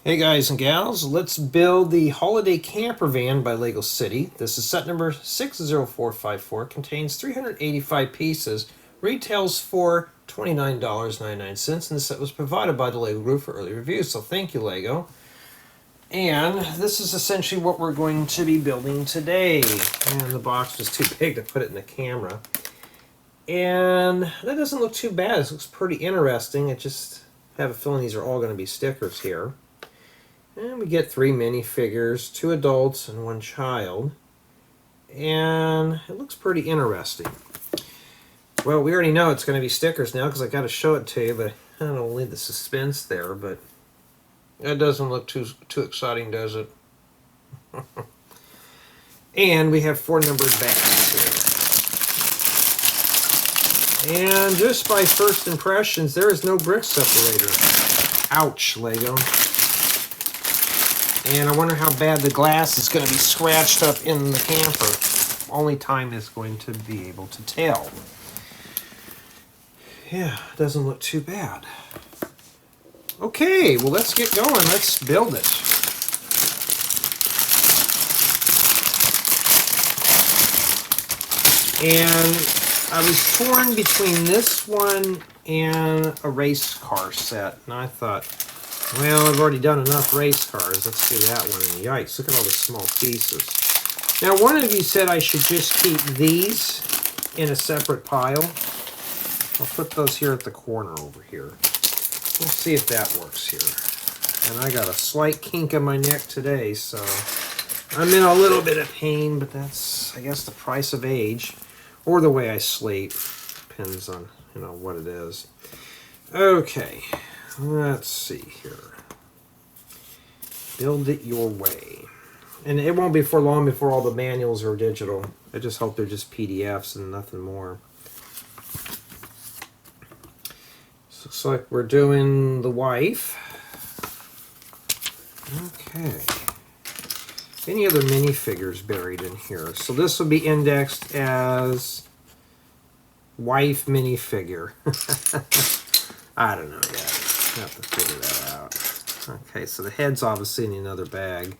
Hey guys and gals, let's build the Holiday Camper Van by Lego City. This is set number 60454, contains 385 pieces, retails for $29.99, and the set was provided by the Lego Group for early review, so thank you Lego. And this is essentially what we're going to be building today. And the box was too big to put it in the camera. And that doesn't look too bad, it looks pretty interesting. I just have a feeling these are all going to be stickers here. And we get 3 minifigures, 2 adults and 1 child. And it looks pretty interesting. Well, we already know it's going to be stickers now because I got to show it to you, but I don't know, leave the suspense there, but that doesn't look too exciting, does it? And we have 4 numbered bags here. And just by first impressions, there is no brick separator. Ouch, Lego. And I wonder how bad the glass is going to be scratched up in the camper. Only time is going to be able to tell. Yeah, doesn't look too bad. Okay, well let's get going. Let's build it. And I was torn between this one and a race car set. And I thought, well, I've already done enough race cars. Let's do that one. And yikes, look at all the small pieces. Now, one of you said I should just keep these in a separate pile. I'll put those here at the corner over here. We'll see if that works here. And I got a slight kink in my neck today, so I'm in a little bit of pain, but that's, I guess, the price of age. Or the way I sleep. Depends on, what it is. Okay. Let's see here. Build it your way. And it won't be for long before all the manuals are digital. I just hope they're just PDFs and nothing more. So looks like we're doing the wife. Okay. Any other minifigures buried in here? So this will be indexed as wife minifigure. I don't know yet. Have to figure that out. Okay, so the head's obviously in another bag.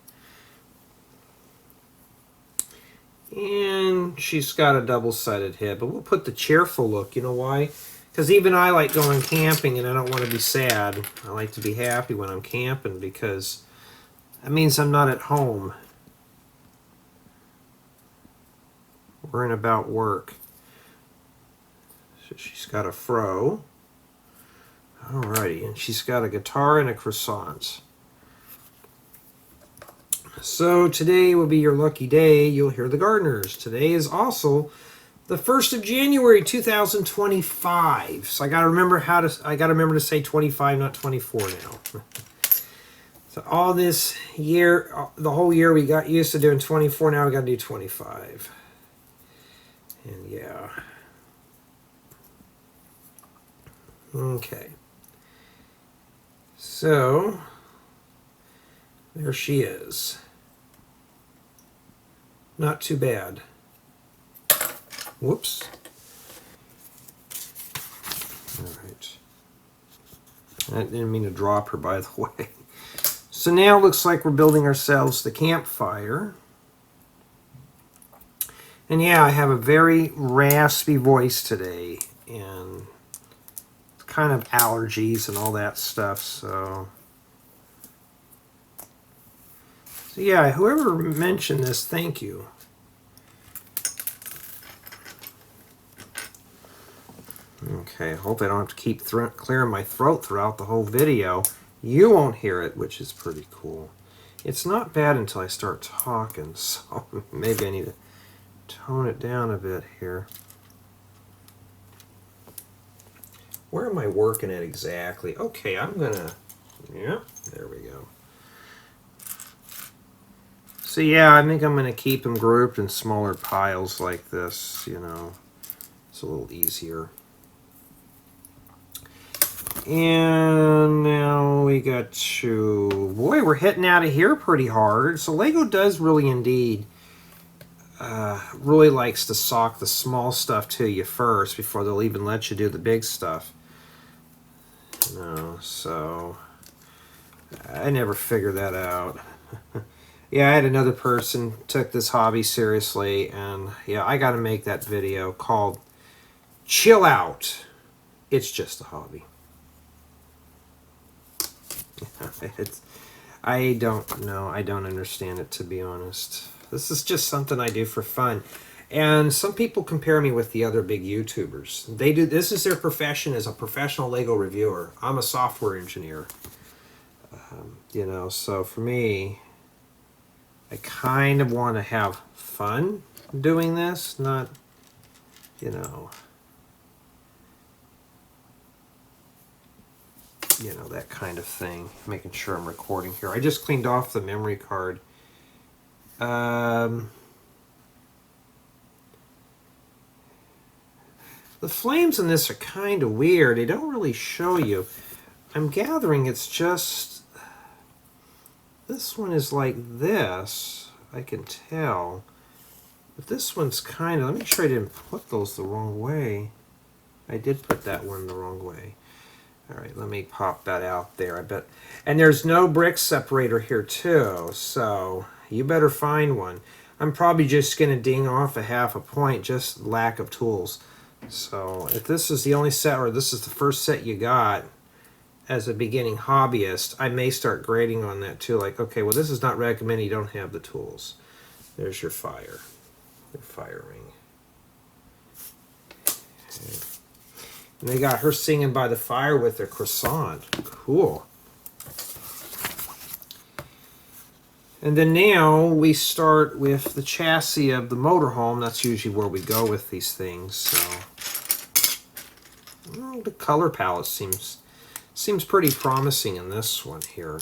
And she's got a double-sided head, but we'll put the cheerful look. You know why? Because even I like going camping and I don't want to be sad. I like to be happy when I'm camping because that means I'm not at home. Worrying about work. So she's got a fro. Alrighty, and she's got a guitar and a croissant. So today will be your lucky day. You'll hear the gardeners. Today is also the 1st of January 2025. So I gotta remember to say 25, not 24 now. So all this year, the whole year we got used to doing 24, now we gotta do 25. And yeah. Okay. So, there she is. Not too bad. Whoops. Alright. I didn't mean to drop her, by the way. So now it looks like we're building ourselves the campfire. And yeah, I have a very raspy voice today. And kind of allergies and all that stuff, so yeah, whoever mentioned this, thank you. Okay, I hope I don't have to keep clearing my throat throughout the whole video. You won't hear it, which is pretty cool. It's not bad until I start talking, so maybe I need to tone it down a bit here. Where am I working at exactly? Okay, I'm gonna, yeah, there we go. So yeah, I think I'm gonna keep them grouped in smaller piles like this, It's a little easier. And now we got to, boy, we're hitting out of here pretty hard. So Lego does really indeed really likes to sock the small stuff to you first before they'll even let you do the big stuff. So I never figured that out. Yeah, I had another person took this hobby seriously, and yeah, I got to make that video called "Chill Out. It's just a hobby." I don't know. I don't understand it, to be honest. This is just something I do for fun. And some people compare me with the other big YouTubers. They do. This is their profession as a professional Lego reviewer. I'm a software engineer. You know, so for me, I kind of want to have fun doing this, not, you know, that kind of thing. Making sure I'm recording here. I just cleaned off the memory card. The flames in this are kind of weird. They don't really show you. I'm gathering it's just... This one is like this. I can tell. But this one's kind of... Let me make sure I didn't put those the wrong way. I did put that one the wrong way. Alright, let me pop that out there. I bet. And there's no brick separator here too, so you better find one. I'm probably just going to ding off a half a point, just lack of tools. So if this is the only set, or this is the first set you got as a beginning hobbyist, I may start grading on that too. Like, okay, well, this is not recommended. You don't have the tools. There's your fire. Your fire ring. Okay. And they got her singing by the fire with their croissant. Cool. And then now we start with the chassis of the motorhome. That's usually where we go with these things. So the color palette seems pretty promising in this one here.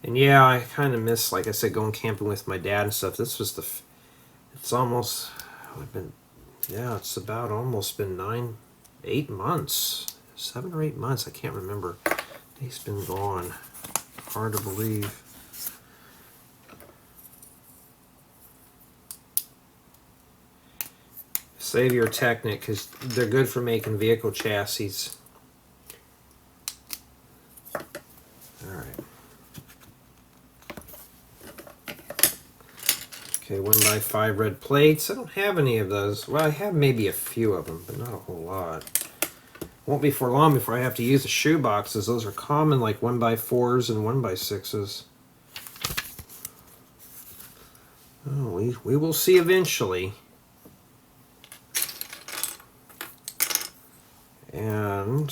And yeah, I kind of miss, like I said, going camping with my dad and stuff. This was it's almost been, yeah, it's about almost been 8 months, 7 or 8 months. I can't remember. He's been gone. Hard to believe. Save your Technic, because they're good for making vehicle chassis. Alright. Okay, 1x5 red plates. I don't have any of those. Well, I have maybe a few of them, but not a whole lot. Won't be for long before I have to use the shoe boxes. Those are common, like 1x4s and 1x6s. Oh, we will see eventually. And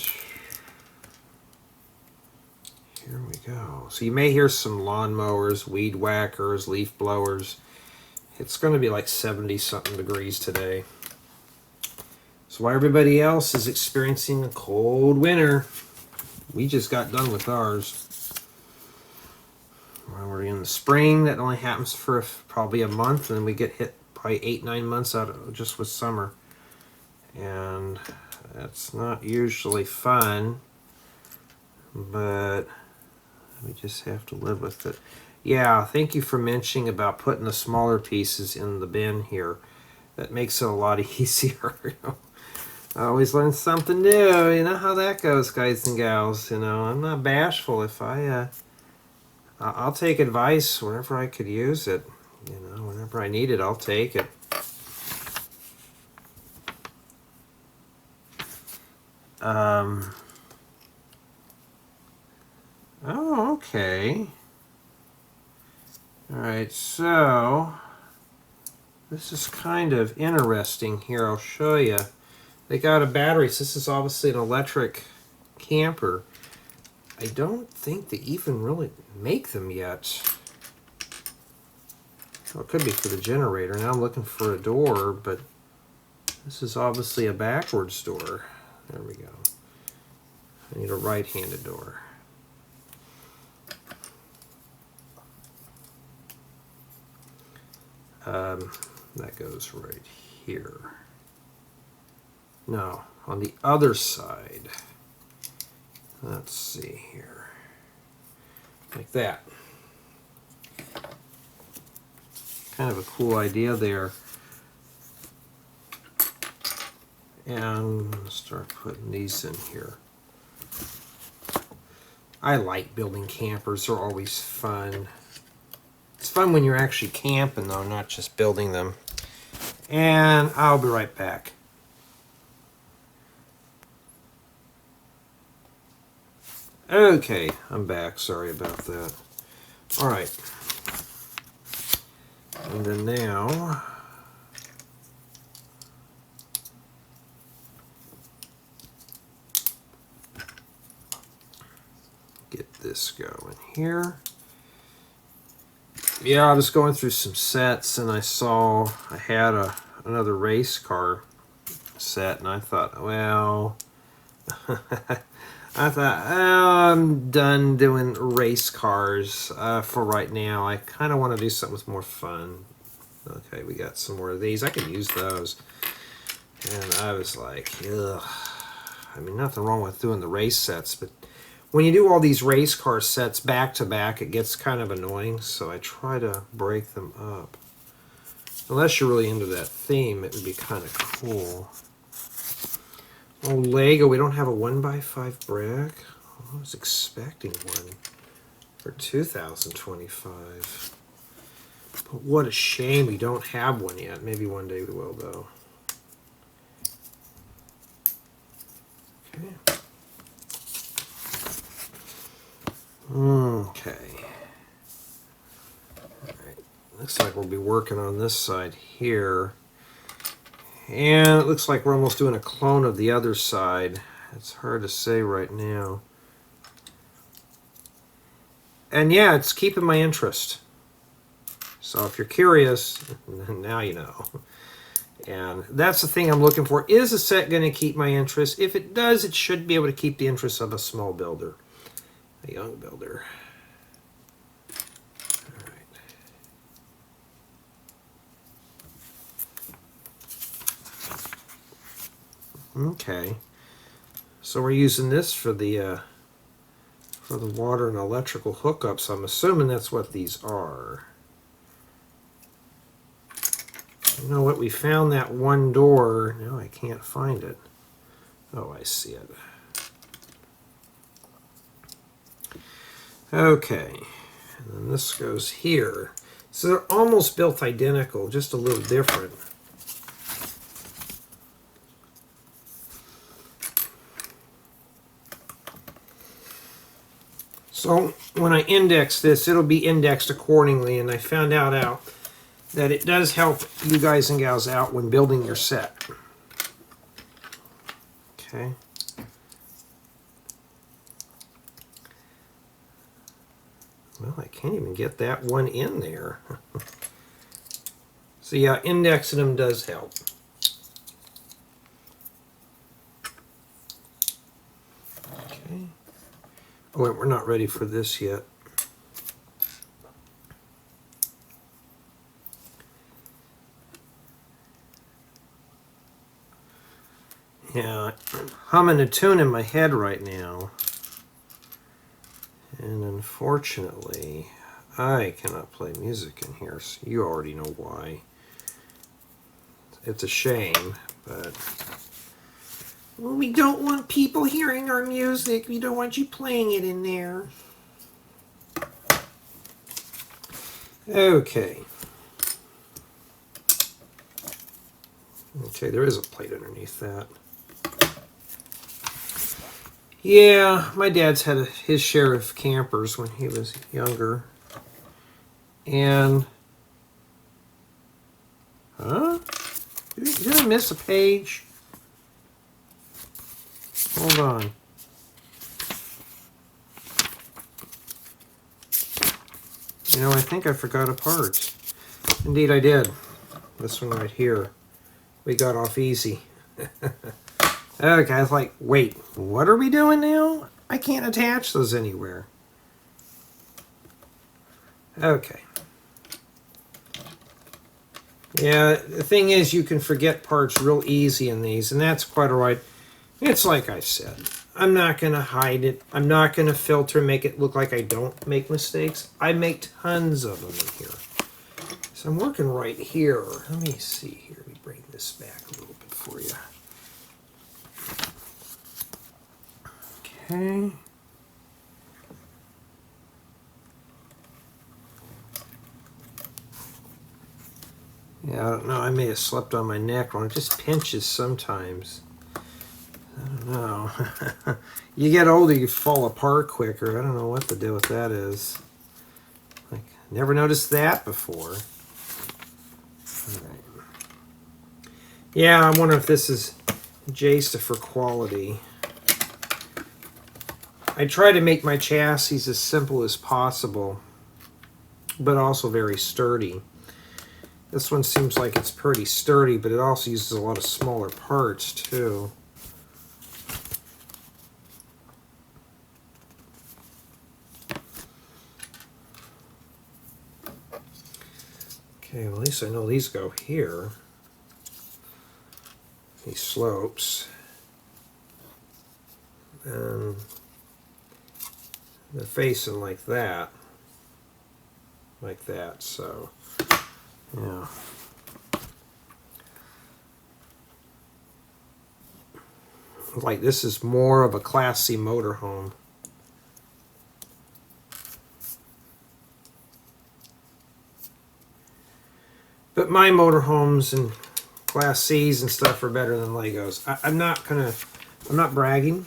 here we go. So you may hear some lawnmowers, weed whackers, leaf blowers. It's going to be like 70-something degrees today. So while everybody else is experiencing a cold winter, we just got done with ours. While we're in the spring, that only happens for probably a month, and then we get hit probably 8-9 months out of just with summer. And that's not usually fun, but we just have to live with it. Yeah, thank you for mentioning about putting the smaller pieces in the bin here. That makes it a lot easier. I always learn something new. You know how that goes, guys and gals. You know, I'm not bashful. If I'll take advice whenever I could use it. You know, whenever I need it, I'll take it. Oh, okay. Alright, so this is kind of interesting here. I'll show you. They got a battery. So this is obviously an electric camper. I don't think they even really make them yet. Well, it could be for the generator. Now I'm looking for a door, but this is obviously a backwards door. There we go. I need a right-handed door. That goes right here. No, on the other side. Let's see here. Like that. Kind of a cool idea there. And start putting these in here. I like building campers. They're always fun. It's fun when you're actually camping, though, not just building them. And I'll be right back. Okay, I'm back. Sorry about that. All right. And then now, get this going here. Yeah, I was going through some sets and I saw I had another race car set, and I thought, well, I'm done doing race cars for right now. I kind of want to do something with more fun. Okay, we got some more of these. I could use those. And I was like, ugh. I mean, nothing wrong with doing the race sets, but when you do all these race car sets back to back, it gets kind of annoying, so I try to break them up. Unless you're really into that theme, it would be kind of cool. Oh, Lego, we don't have a 1x5 brick? Oh, I was expecting one for 2025. But what a shame we don't have one yet. Maybe one day we will, though. Okay. Okay. All right. Looks like we'll be working on this side here. And it looks like we're almost doing a clone of the other side. It's hard to say right now. And yeah, it's keeping my interest. So if you're curious, now you know. And that's the thing I'm looking for. Is the set going to keep my interest? If it does, it should be able to keep the interest of a small builder. A young builder. All right. Okay. So we're using this for the water and electrical hookups. I'm assuming that's what these are. You know what? We found that one door. No, I can't find it. Oh, I see it. Okay, and then this goes here. So they're almost built identical, just a little different. So when I index this, it'll be indexed accordingly, and I found out that it does help you guys and gals out when building your set. Okay. Well, I can't even get that one in there. So yeah, indexing them does help. Okay. Oh wait, we're not ready for this yet. Yeah, I'm humming a tune in my head right now. And unfortunately, I cannot play music in here, so you already know why. It's a shame, but well, we don't want people hearing our music. We don't want you playing it in there. Okay. Okay, there is a plate underneath that. Yeah, my dad's had his share of campers when he was younger. And... Huh? Did I miss a page? Hold on. You know, I think I forgot a part. Indeed I did. This one right here. We got off easy. Okay, I was like, wait, what are we doing now? I can't attach those anywhere. Okay. Yeah, the thing is, you can forget parts real easy in these, and that's quite all right. It's like I said, I'm not going to hide it. I'm not going to filter, make it look like I don't make mistakes. I make tons of them in here. So I'm working right here. Let me see here. Let me bring this back a little bit for you. Okay. Yeah, I don't know. I may have slept on my neck wrong. It just pinches sometimes. I don't know. You get older, you fall apart quicker. I don't know what the deal with that is. Like, never noticed that before. All right. Yeah, I wonder if this is Jasta for quality. I try to make my chassis as simple as possible, but also very sturdy. This one seems like it's pretty sturdy, but it also uses a lot of smaller parts too. Okay, well, at least I know these go here. These slopes. And they're facing like that. Like that, so yeah. Like this is more of a Class C motorhome. But my motorhomes and Class C's and stuff are better than Legos. I'm not bragging,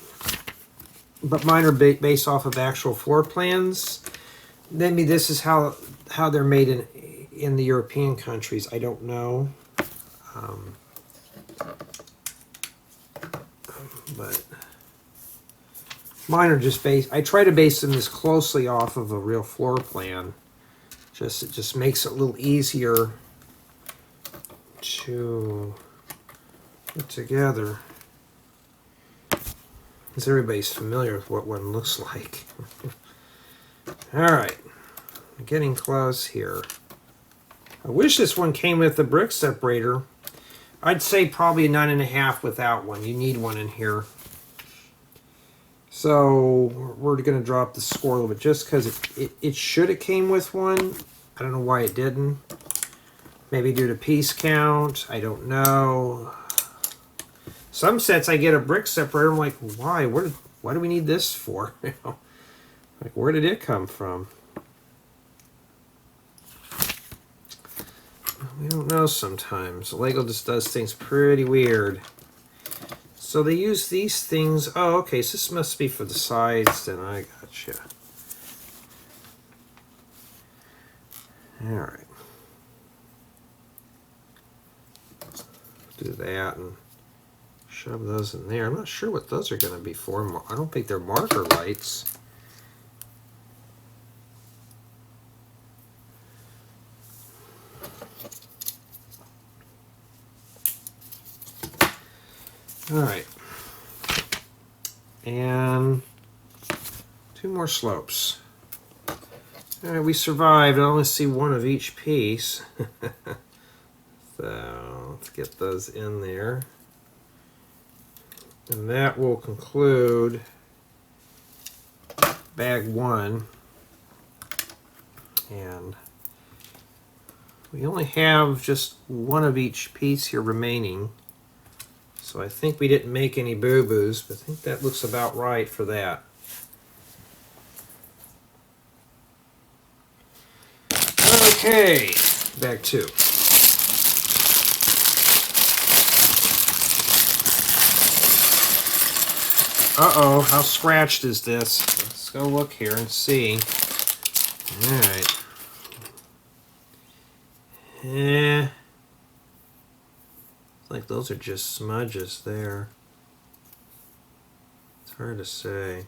but mine are based off of actual floor plans. Maybe this is how they're made in the European countries. I don't know. But mine are just based. I try to base them as closely off of a real floor plan. It just makes it a little easier to put together, because everybody's familiar with what one looks like. All right, getting close here. I wish this one came with the brick separator. I'd say probably a 9.5 without one. You need one in here. So we're going to drop the score a little bit just because it should have came with one. I don't know why it didn't. Maybe due to piece count. I don't know. Some sets I get a brick separator. I'm like, why? Why do we need this for? Like, where did it come from? We don't know sometimes. Lego just does things pretty weird. So they use these things. Oh, okay, so this must be for the sides then. I gotcha. Alright. Do that and shove those in there. I'm not sure what those are going to be for. I don't think they're marker lights. Alright. And 2 more slopes. Alright, we survived. I only see one of each piece. So let's get those in there. And that will conclude bag 1. And we only have just one of each piece here remaining. So I think we didn't make any boo-boos, but I think that looks about right for that. Okay, bag 2. Uh-oh, how scratched is this? Let's go look here and see. Alright. Eh. It's like those are just smudges there. It's hard to say.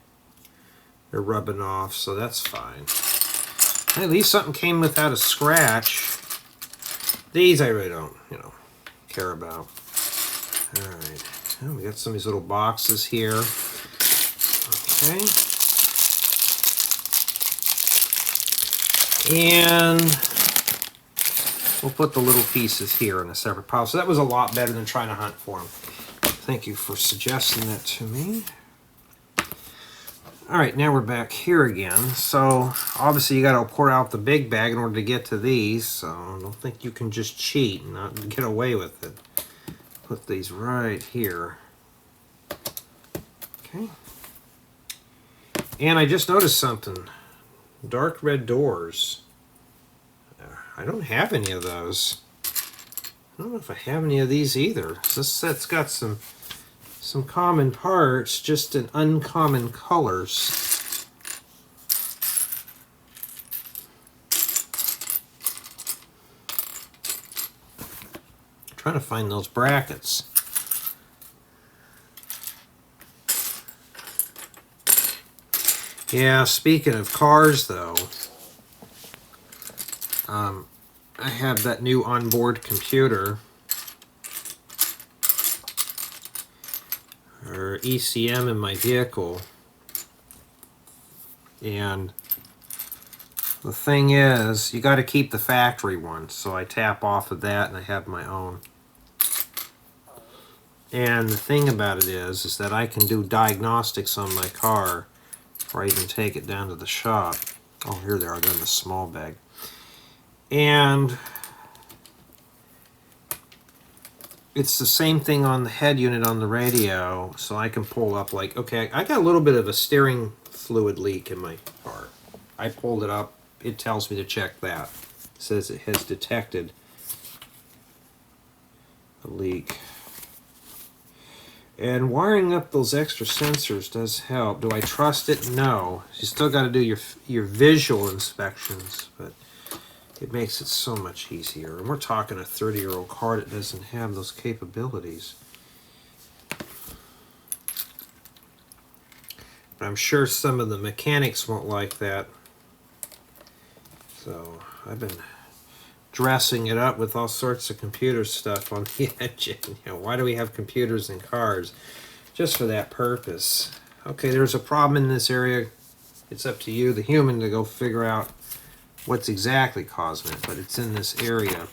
They're rubbing off, so that's fine. At least something came without a scratch. These I really don't, care about. Alright. Oh, we got some of these little boxes here. Okay. And we'll put the little pieces here in a separate pile. So that was a lot better than trying to hunt for them. Thank you for suggesting that to me. All right, now we're back here again. So obviously you got to pour out the big bag in order to get to these. So I don't think you can just cheat and not get away with it. Put these right here. Okay. And I just noticed something. Dark red doors. I don't have any of those. I don't know if I have any of these either. This set's got some common parts, just in uncommon colors. I'm trying to find those brackets. Yeah, speaking of cars though, I have that new onboard computer, or ECM, in my vehicle. And the thing is, you got to keep the factory one, so I tap off of that and I have my own. And the thing about it is that I can do diagnostics on my car before I even take it down to the shop. Oh, here they are, they're in the small bag. And it's the same thing on the head unit on the radio, so I can pull up like, okay, I got a little bit of a steering fluid leak in my car. I pulled it up, it tells me to check that. It says it has detected a leak. And wiring up those extra sensors does help. Do I trust it? No. You still got to do your visual inspections, but it makes it so much easier. And we're talking a 30-year-old car that doesn't have those capabilities. But I'm sure some of the mechanics won't like that. So I've been dressing it up with all sorts of computer stuff on the engine. You know, why do we have computers in cars? Just for that purpose. Okay, there's a problem in this area. It's up to you, the human, to go figure out what's exactly causing it, but it's in this area.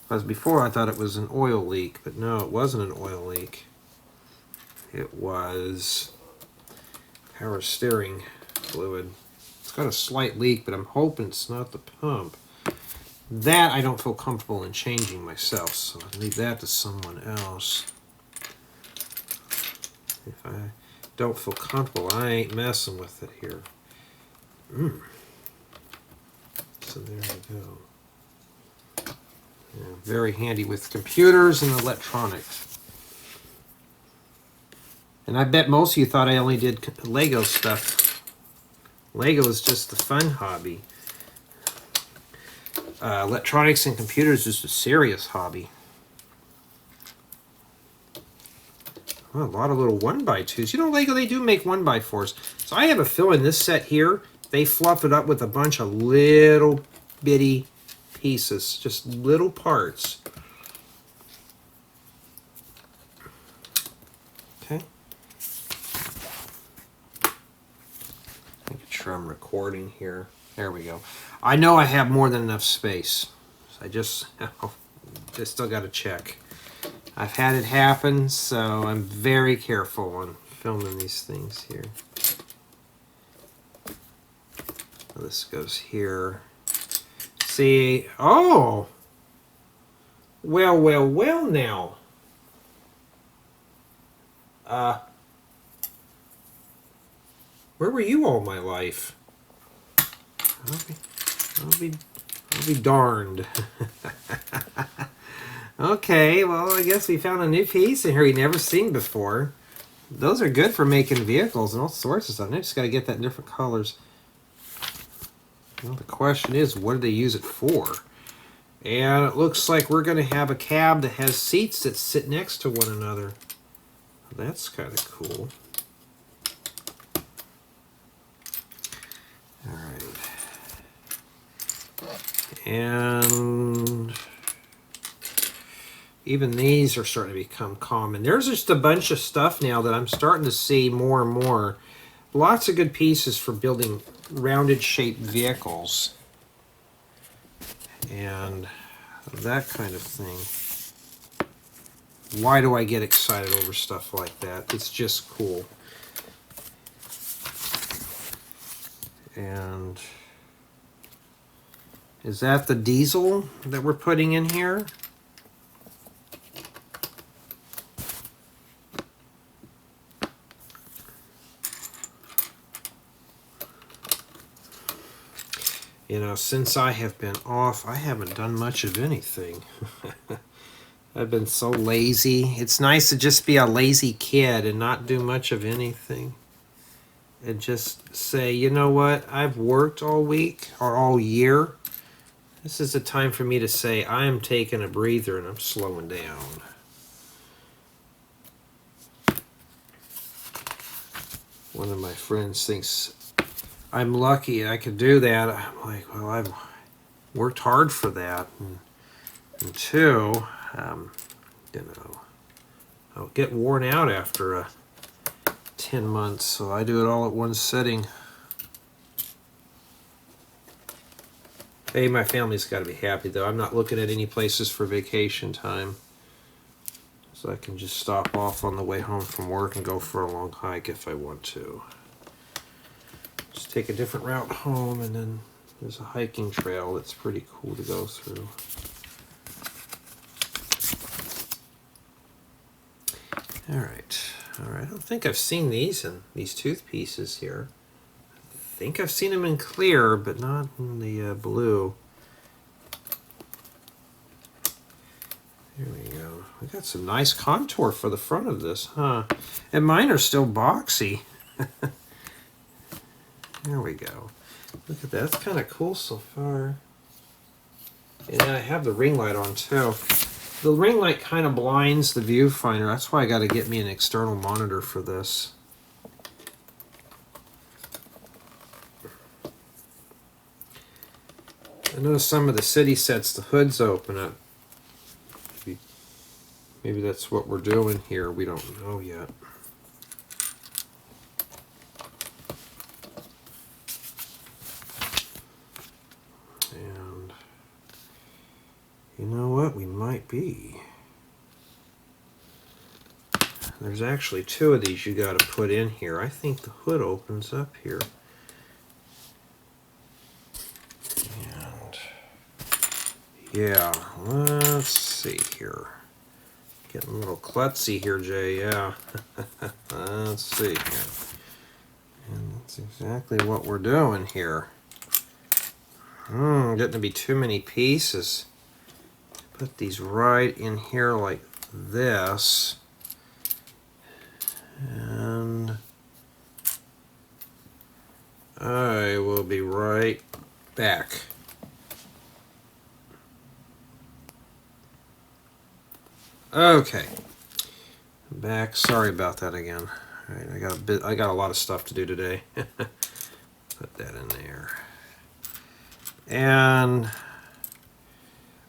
Because before I thought it was an oil leak, but no, it wasn't an oil leak. It was power steering fluid. It's got a slight leak, but I'm hoping it's not the pump. That I don't feel comfortable in changing myself, so I'll leave that to someone else. If I don't feel comfortable, I ain't messing with it here. So there we go. Yeah, very handy with computers and electronics. And I bet most of you thought I only did Lego stuff. Lego is just the fun hobby. Electronics and computers is a serious hobby. Well, a lot of little 1x2s. You know, Lego, they do make 1x4s. So I have a feeling this set here, they fluff it up with a bunch of little bitty pieces, just little parts. Okay. Make sure I'm recording here. There we go. I know I have more than enough space. So I just still got to check. I've had it happen, so I'm very careful on filming these things here. This goes here. See, oh! Well, well, well now. Where were you all my life? I'll be darned. Okay, well, I guess we found a new piece in here we never seen before. Those are good for making vehicles and all sorts of stuff. I just got to get that in different colors. Well, the question is, what do they use it for? And it looks like we're going to have a cab that has seats that sit next to one another. That's kind of cool. All right. And even these are starting to become common. There's just a bunch of stuff now that I'm starting to see more and more. Lots of good pieces for building rounded shaped vehicles and that kind of thing. Why do I get excited over stuff like that? It's just cool. And is that the diesel that we're putting in here? You know, since I have been off, I haven't done much of anything. I've been so lazy. It's nice to just be a lazy kid and not do much of anything. And just say, you know what, I've worked all week or all year. This is a time for me to say, I am taking a breather and I'm slowing down. One of my friends thinks I'm lucky I could do that. I'm like, well, I've worked hard for that. And two, you know, I'll get worn out after 10 months, so I do it all at one sitting. Hey, my family's got to be happy, though. I'm not looking at any places for vacation time. So I can just stop off on the way home from work and go for a long hike if I want to. Just take a different route home, and then there's a hiking trail that's pretty cool to go through. Alright, I don't think I've seen these in these tooth pieces here. I think I've seen them in clear, but not in the blue. There we go. We got some nice contour for the front of this, huh? And mine are still boxy. There we go. Look at that. That's kind of cool so far. And I have the ring light on too. The ring light kind of blinds the viewfinder. That's why I got to get me an external monitor for this. I noticed some of the city sets, the hoods open up. Maybe that's what we're doing here. We don't know yet. And you know what? We might be. There's actually two of these you got to put in here. I think the hood opens up here. And yeah, let's see here. Getting a little klutzy here, Jay, yeah. Let's see here. And that's exactly what we're doing here. Getting to be too many pieces. Put these right in here like this. And I will be right back. Okay, I'm back. Sorry about that again. All right, I got a lot of stuff to do today. Put that in there. And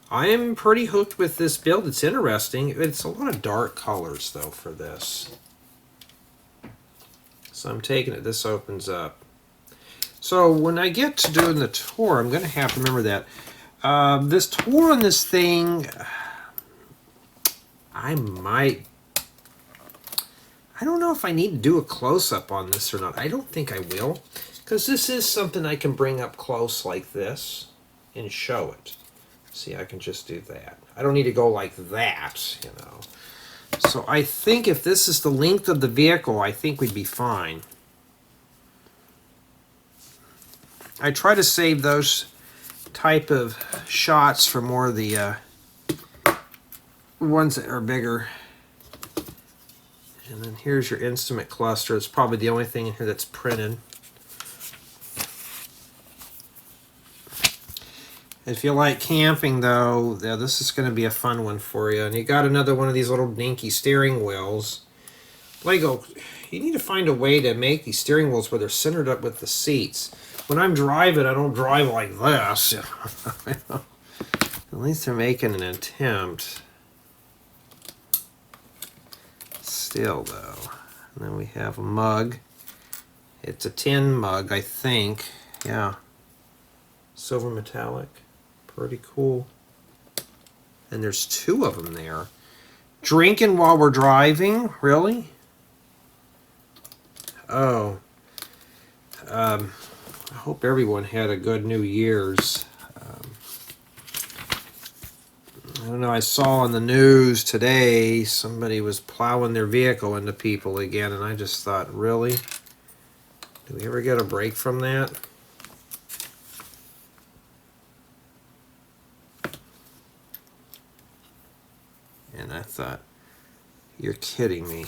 I'm pretty hooked with this build. It's interesting. It's a lot of dark colors though for this. So I'm taking it. This opens up. So when I get to doing the tour, I'm going to have to remember that this tour on this thing. I don't know if I need to do a close-up on this or not. I don't think I will, because this is something I can bring up close like this and show it. See, I can just do that. I don't need to go like that, you know. So I think if this is the length of the vehicle, I think we'd be fine. I try to save those type of shots for more of the ones that are bigger. And then here's your instrument cluster. It's probably the only thing in here that's printed. If you like camping though, yeah, this is going to be a fun one for you. And you got another one of these little dinky steering wheels. Lego, you need to find a way to make these steering wheels where they're centered up with the seats. When I'm driving, I don't drive like this. At least they're making an attempt. Still though. And then we have a mug. It's a tin mug, I think. Yeah. Silver metallic. Pretty cool. And there's two of them there. Drinking while we're driving? Really? Oh. I hope everyone had a good New Year's. I don't know, I saw on the news today somebody was plowing their vehicle into people again, and I just thought, really? Do we ever get a break from that? thought, you're kidding me.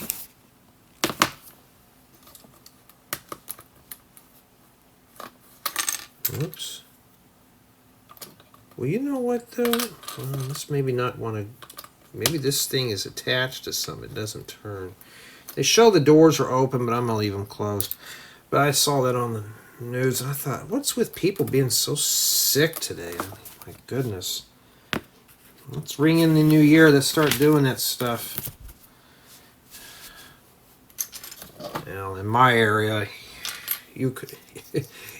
Oops. Well, you know what though? Let's maybe not want to. Maybe this thing is attached to something. It doesn't turn. They show the doors are open, but I'm gonna leave them closed. But I saw that on the news, and I thought, what's with people being so sick today? I mean, my goodness. Let's ring in the new year. Let's start doing that stuff. Now, in my area, you could,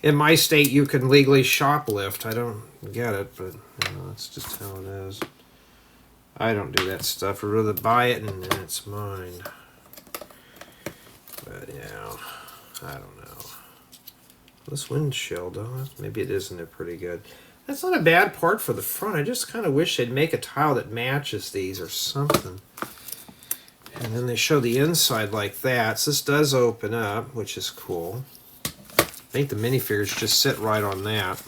in my state, you can legally shoplift. I don't get it, but you know, that's just how it is. I don't do that stuff. I'd rather buy it and it's mine. But yeah, I don't know. This windshield, though, maybe it is in there pretty good. That's not a bad part for the front. I just kind of wish they'd make a tile that matches these or something. And then they show the inside like that. So this does open up, which is cool. I think the minifigures just sit right on that.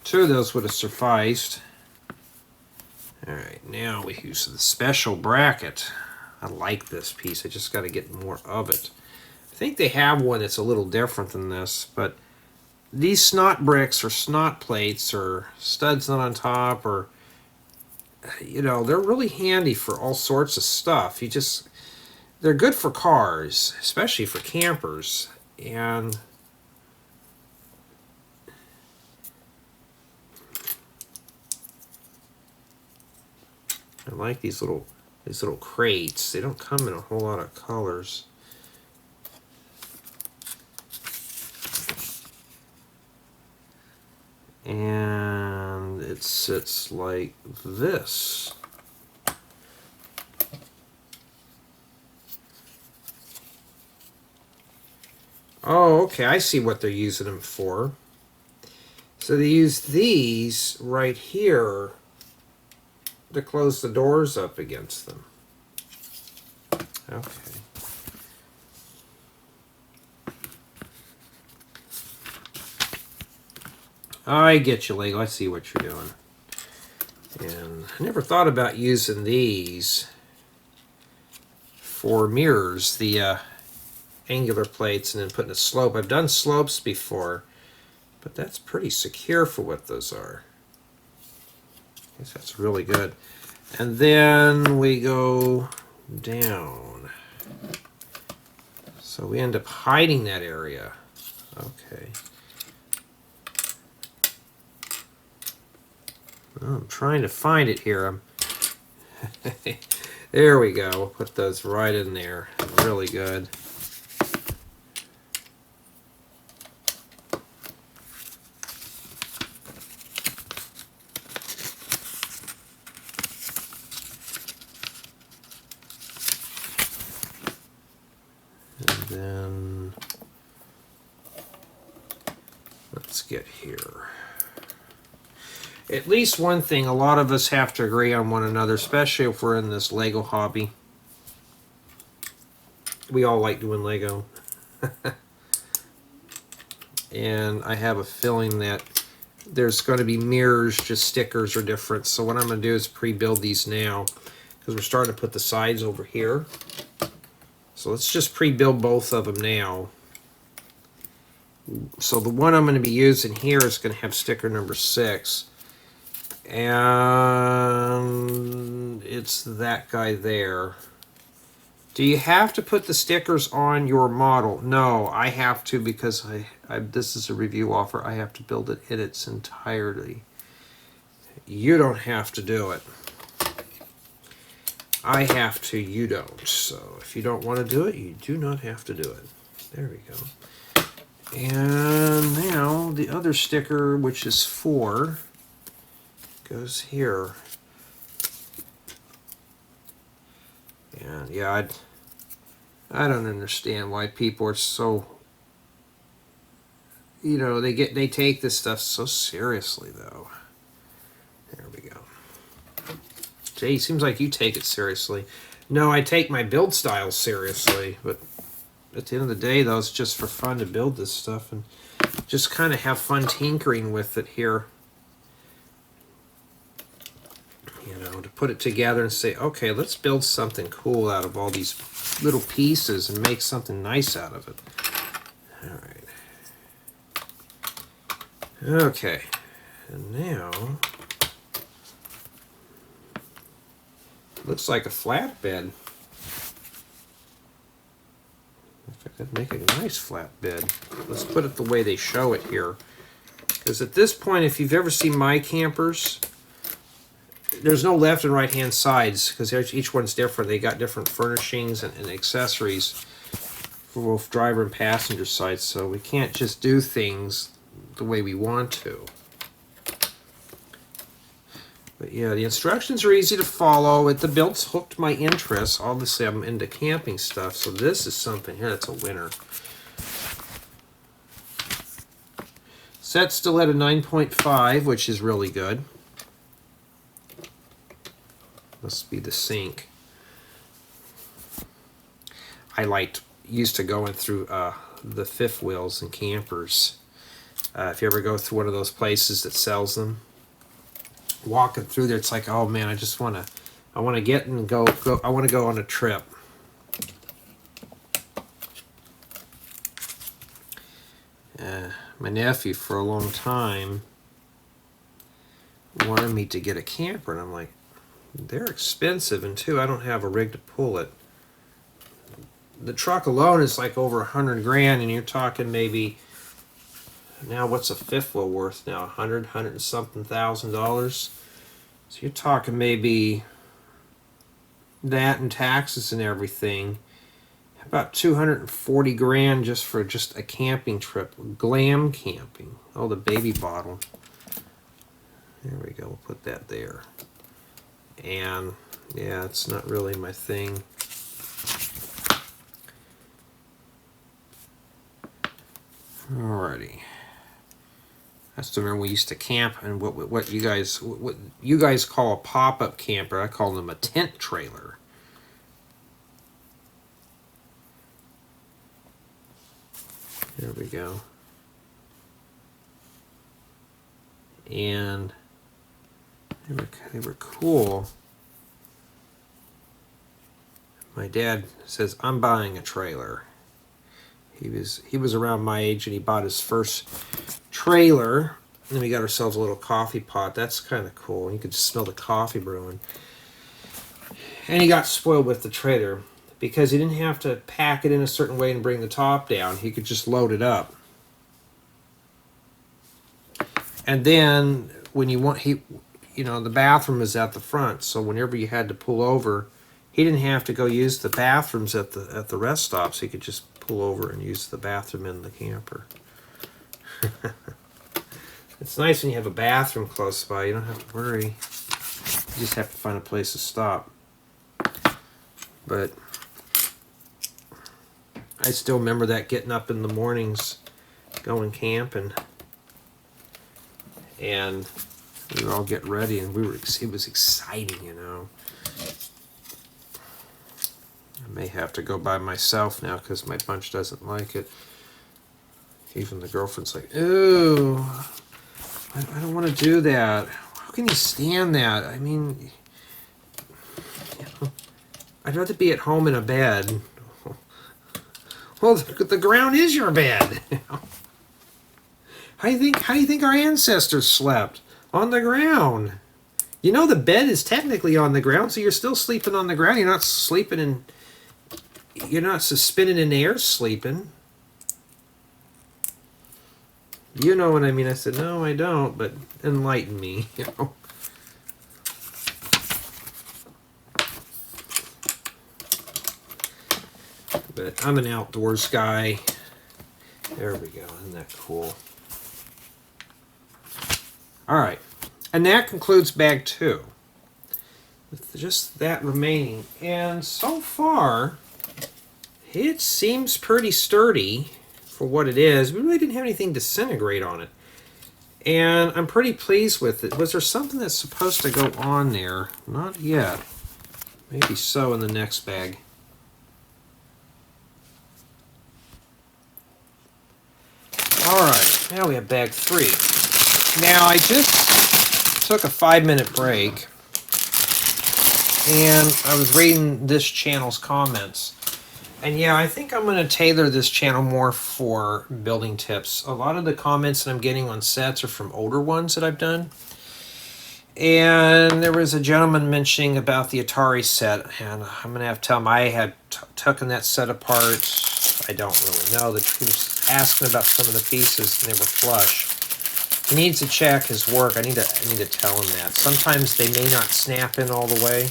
2 of those would have sufficed. Alright, now we use the special bracket. I like this piece. I just got to get more of it. I think they have one that's a little different than this, but these snot bricks or snot plates or studs not on top, or you know, they're really handy for all sorts of stuff. They're good for cars, especially for campers. And I like these little crates. They don't come in a whole lot of colors. And it sits like this. Oh, okay, I see what they're using them for. So they use these right here to close the doors up against them. Okay. I get you, Lego. I see what you're doing. And I never thought about using these for mirrors, the angular plates, and then putting a slope. I've done slopes before, but that's pretty secure for what those are. I guess that's really good. And then we go down. So we end up hiding that area. Okay. Oh, I'm trying to find it here. There we go. We'll put those right in there. Really good. And then let's get here. At least one thing, a lot of us have to agree on one another, especially if we're in this Lego hobby. We all like doing Lego. And I have a feeling that there's going to be mirrors, just stickers are different. So what I'm going to do is pre-build these now, because we're starting to put the sides over here. So let's just pre-build both of them now. So the one I'm going to be using here is going to have sticker number 6. And it's that guy there. Do you have to put the stickers on your model? No, I have to, because this is a review offer. I have to build it in its entirety. You don't have to do it. I have to, you don't. So if you don't want to do it, you do not have to do it. There we go. And now the other sticker, which is 4, goes here. And yeah, I don't understand why people are so, you know, they take this stuff so seriously though. There we go. Jay, seems like you take it seriously. No, I take my build style seriously, but at the end of the day though, it's just for fun to build this stuff and just kind of have fun tinkering with it here. you know, to put it together and say, okay, let's build something cool out of all these little pieces and make something nice out of it. All right. Okay. And now, looks like a flatbed. I'd make a nice flatbed. Let's put it the way they show it here. Because at this point, if you've ever seen my campers, there's no left and right hand sides because each one's different. They got different furnishings and accessories for both driver and passenger sides, so we can't just do things the way we want to. But yeah, the instructions are easy to follow. The build's hooked my interest. Obviously, I'm into camping stuff, so this is something here that's a winner. Set's still at a 9.5, which is really good. Must be the sink. I used to going through the fifth wheels and campers. If you ever go through one of those places that sells them, walking through there, it's like, oh man, I want to get and go. I want to go on a trip. My nephew for a long time wanted me to get a camper, and I'm like, they're expensive, and two, I don't have a rig to pull it. The truck alone is like over $100 grand, and you're talking maybe, now what's a fifth wheel worth now? $100 and something thousand dollars. So you're talking maybe that and taxes and everything, about 240 grand just for just a camping trip. Glam camping. Oh, the baby bottle. There we go. We'll put that there. And yeah, it's not really my thing. Alrighty. I still remember we used to camp, and what you guys call a pop-up camper, I call them a tent trailer. There we go. And they were cool. My dad says, I'm buying a trailer. He was around my age, and he bought his first trailer. And then we got ourselves a little coffee pot. That's kind of cool. You could just smell the coffee brewing. And he got spoiled with the trailer because he didn't have to pack it in a certain way and bring the top down. He could just load it up. And then when you want, the bathroom is at the front, so whenever you had to pull over, he didn't have to go use the bathrooms at the rest stops. He could just pull over and use the bathroom in the camper. It's nice when you have a bathroom close by. You don't have to worry. You just have to find a place to stop. But I still remember that, getting up in the mornings, going camping, and we would all get ready, and it was exciting, you know. I may have to go by myself now because my bunch doesn't like it. Even the girlfriend's like, ooh, I don't want to do that. How can you stand that? I mean, I'd rather be at home in a bed. Well, the ground is your bed. How do you think our ancestors slept? On the ground. You know, the bed is technically on the ground, so you're still sleeping on the ground. You're not sleeping you're not suspended in the air sleeping. You know what I mean? I said, no, I don't, but enlighten me, you know. But I'm an outdoors guy. There we go. Isn't that cool? All right. And that concludes bag 2. With just that remaining. And so far, it seems pretty sturdy for what it is. We really didn't have anything disintegrate on it. And I'm pretty pleased with it. Was there something that's supposed to go on there? Not yet. Maybe so in the next bag. Alright, now we have bag 3. Now I just took a 5-minute break and I was reading this channel's comments. And yeah, I think I'm going to tailor this channel more for building tips. A lot of the comments that I'm getting on sets are from older ones that I've done. And there was a gentleman mentioning about the Atari set, and I'm going to have to tell him I had taken that set apart. I don't really know. He was asking about some of the pieces, and they were flush. He needs to check his work. I need to tell him that. Sometimes they may not snap in all the way.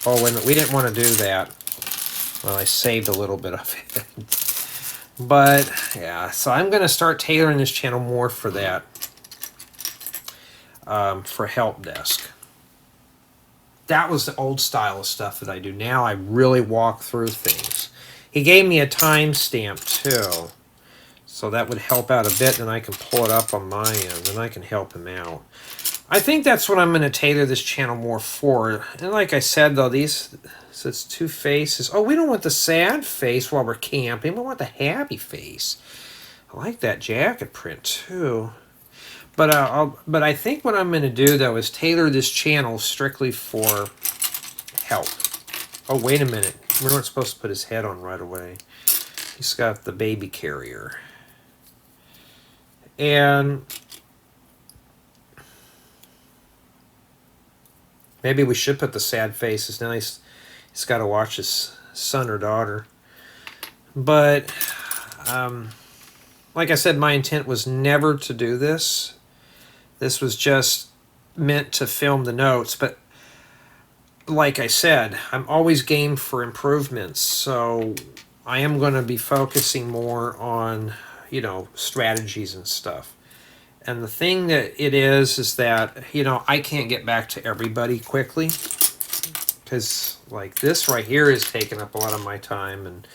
Oh, wait a minute. We didn't want to do that. Well, I saved a little bit of it. But, yeah. So I'm going to start tailoring this channel more for that. For help desk. That was the old style of stuff that I do. Now I really walk through things. He gave me a timestamp too. So that would help out a bit, and I can pull it up on my end, and I can help him out. I think that's what I'm going to tailor this channel more for. And like I said, though, so it's two faces. Oh, we don't want the sad face while we're camping. We want the happy face. I like that jacket print, too. But I think what I'm going to do, though, is tailor this channel strictly for help. Oh, wait a minute. We weren't supposed to put his head on right away. He's got the baby carrier. And maybe we should put the sad faces. Now he's got to watch his son or daughter. But, like I said, my intent was never to do this. This was just meant to film the notes, but like I said, I'm always game for improvements, so I am going to be focusing more on, strategies and stuff. And the thing that it is that, I can't get back to everybody quickly, because like this right here is taking up a lot of my time, and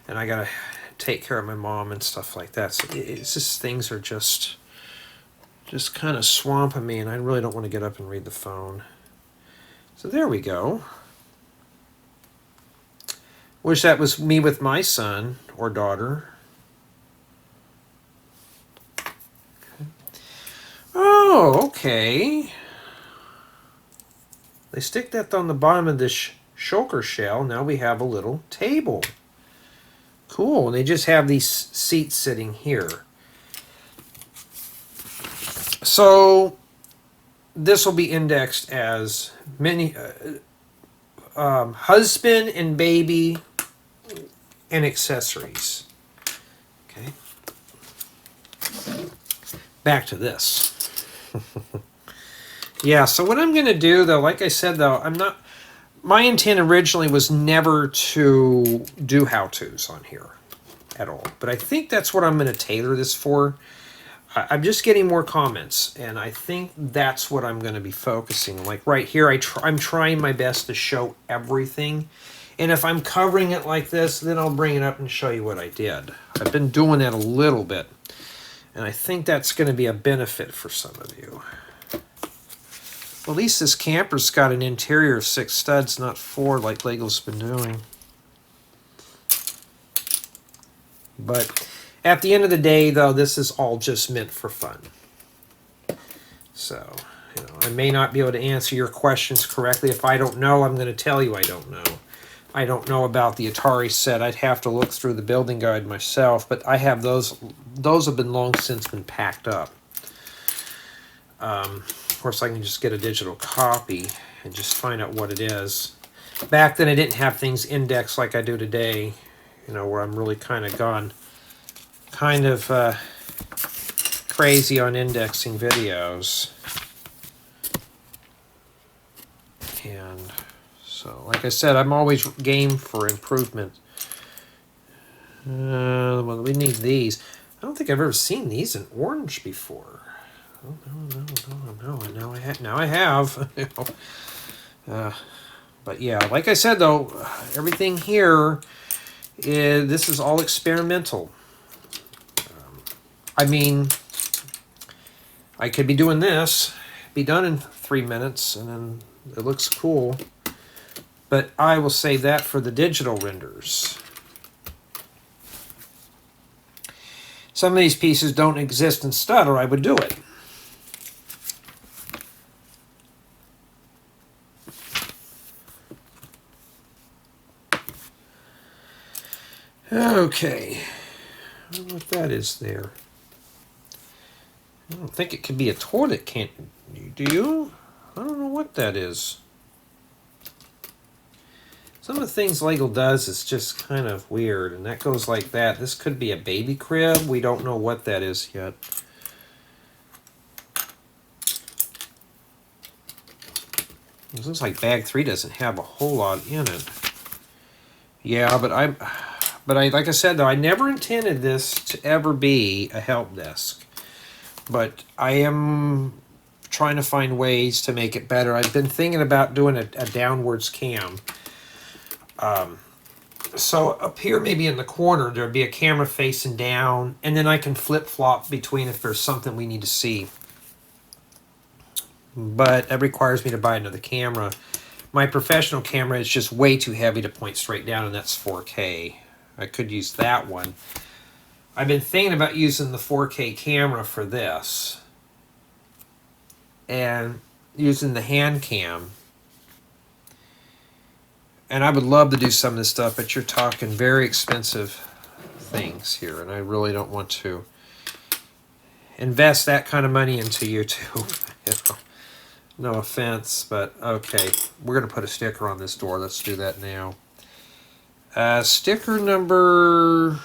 I got to take care of my mom and stuff like that. So it's just, things are just kind of swamping me, and I really don't want to get up and read the phone. So there we go. Wish that was me with my son or daughter. Okay. Oh, okay. They stick that on the bottom of this shulker shell. Now we have a little table. Cool. And they just have these seats sitting here. So this will be indexed as husband and baby and accessories. Okay. Back to this. Yeah, so what I'm going to do, though, like I said, though, my intent originally was never to do how-tos on here at all. But I think that's what I'm going to tailor this for. I'm just getting more comments, and I think that's what I'm going to be focusing on. Like right here, I'm trying my best to show everything. And if I'm covering it like this, then I'll bring it up and show you what I did. I've been doing that a little bit, and I think that's going to be a benefit for some of you. Well, at least this camper's got an interior of 6 studs, not 4 like Lego's been doing. But at the end of the day, though, this is all just meant for fun. So, I may not be able to answer your questions correctly. If I don't know, I'm going to tell you I don't know. I don't know about the Atari set. I'd have to look through the building guide myself, but I have those. Those have been long since been packed up. Of course, I can just get a digital copy and just find out what it is. Back then, I didn't have things indexed like I do today, where I'm really kind of gone crazy on indexing videos. And so, like I said, I'm always game for improvement. Well, we need these. I don't think I've ever seen these in orange before. Oh, no. Now I have. But yeah, like I said, though, everything here, this is all experimental. I mean, I could be doing this, be done in 3 minutes, and then it looks cool. But I will save that for the digital renders. Some of these pieces don't exist in stud, or I would do it. Okay. I don't know what that is there. I don't think it could be a toilet, can't you? Do you? I don't know what that is. Some of the things Lego does is just kind of weird, and that goes like that. This could be a baby crib. We don't know what that is yet. It looks like bag 3 doesn't have a whole lot in it. Yeah, but I like I said though, I never intended this to ever be a help desk. But I am trying to find ways to make it better. I've been thinking about doing a downwards cam. So up here, maybe in the corner, there'd be a camera facing down, and then I can flip-flop between if there's something we need to see. But that requires me to buy another camera. My professional camera is just way too heavy to point straight down, and that's 4K. I could use that one. I've been thinking about using the 4K camera for this. And using the hand cam. And I would love to do some of this stuff, but you're talking very expensive things here, and I really don't want to invest that kind of money into YouTube. You know, no offense, but okay. We're going to put a sticker on this door. Let's do that now. Sticker number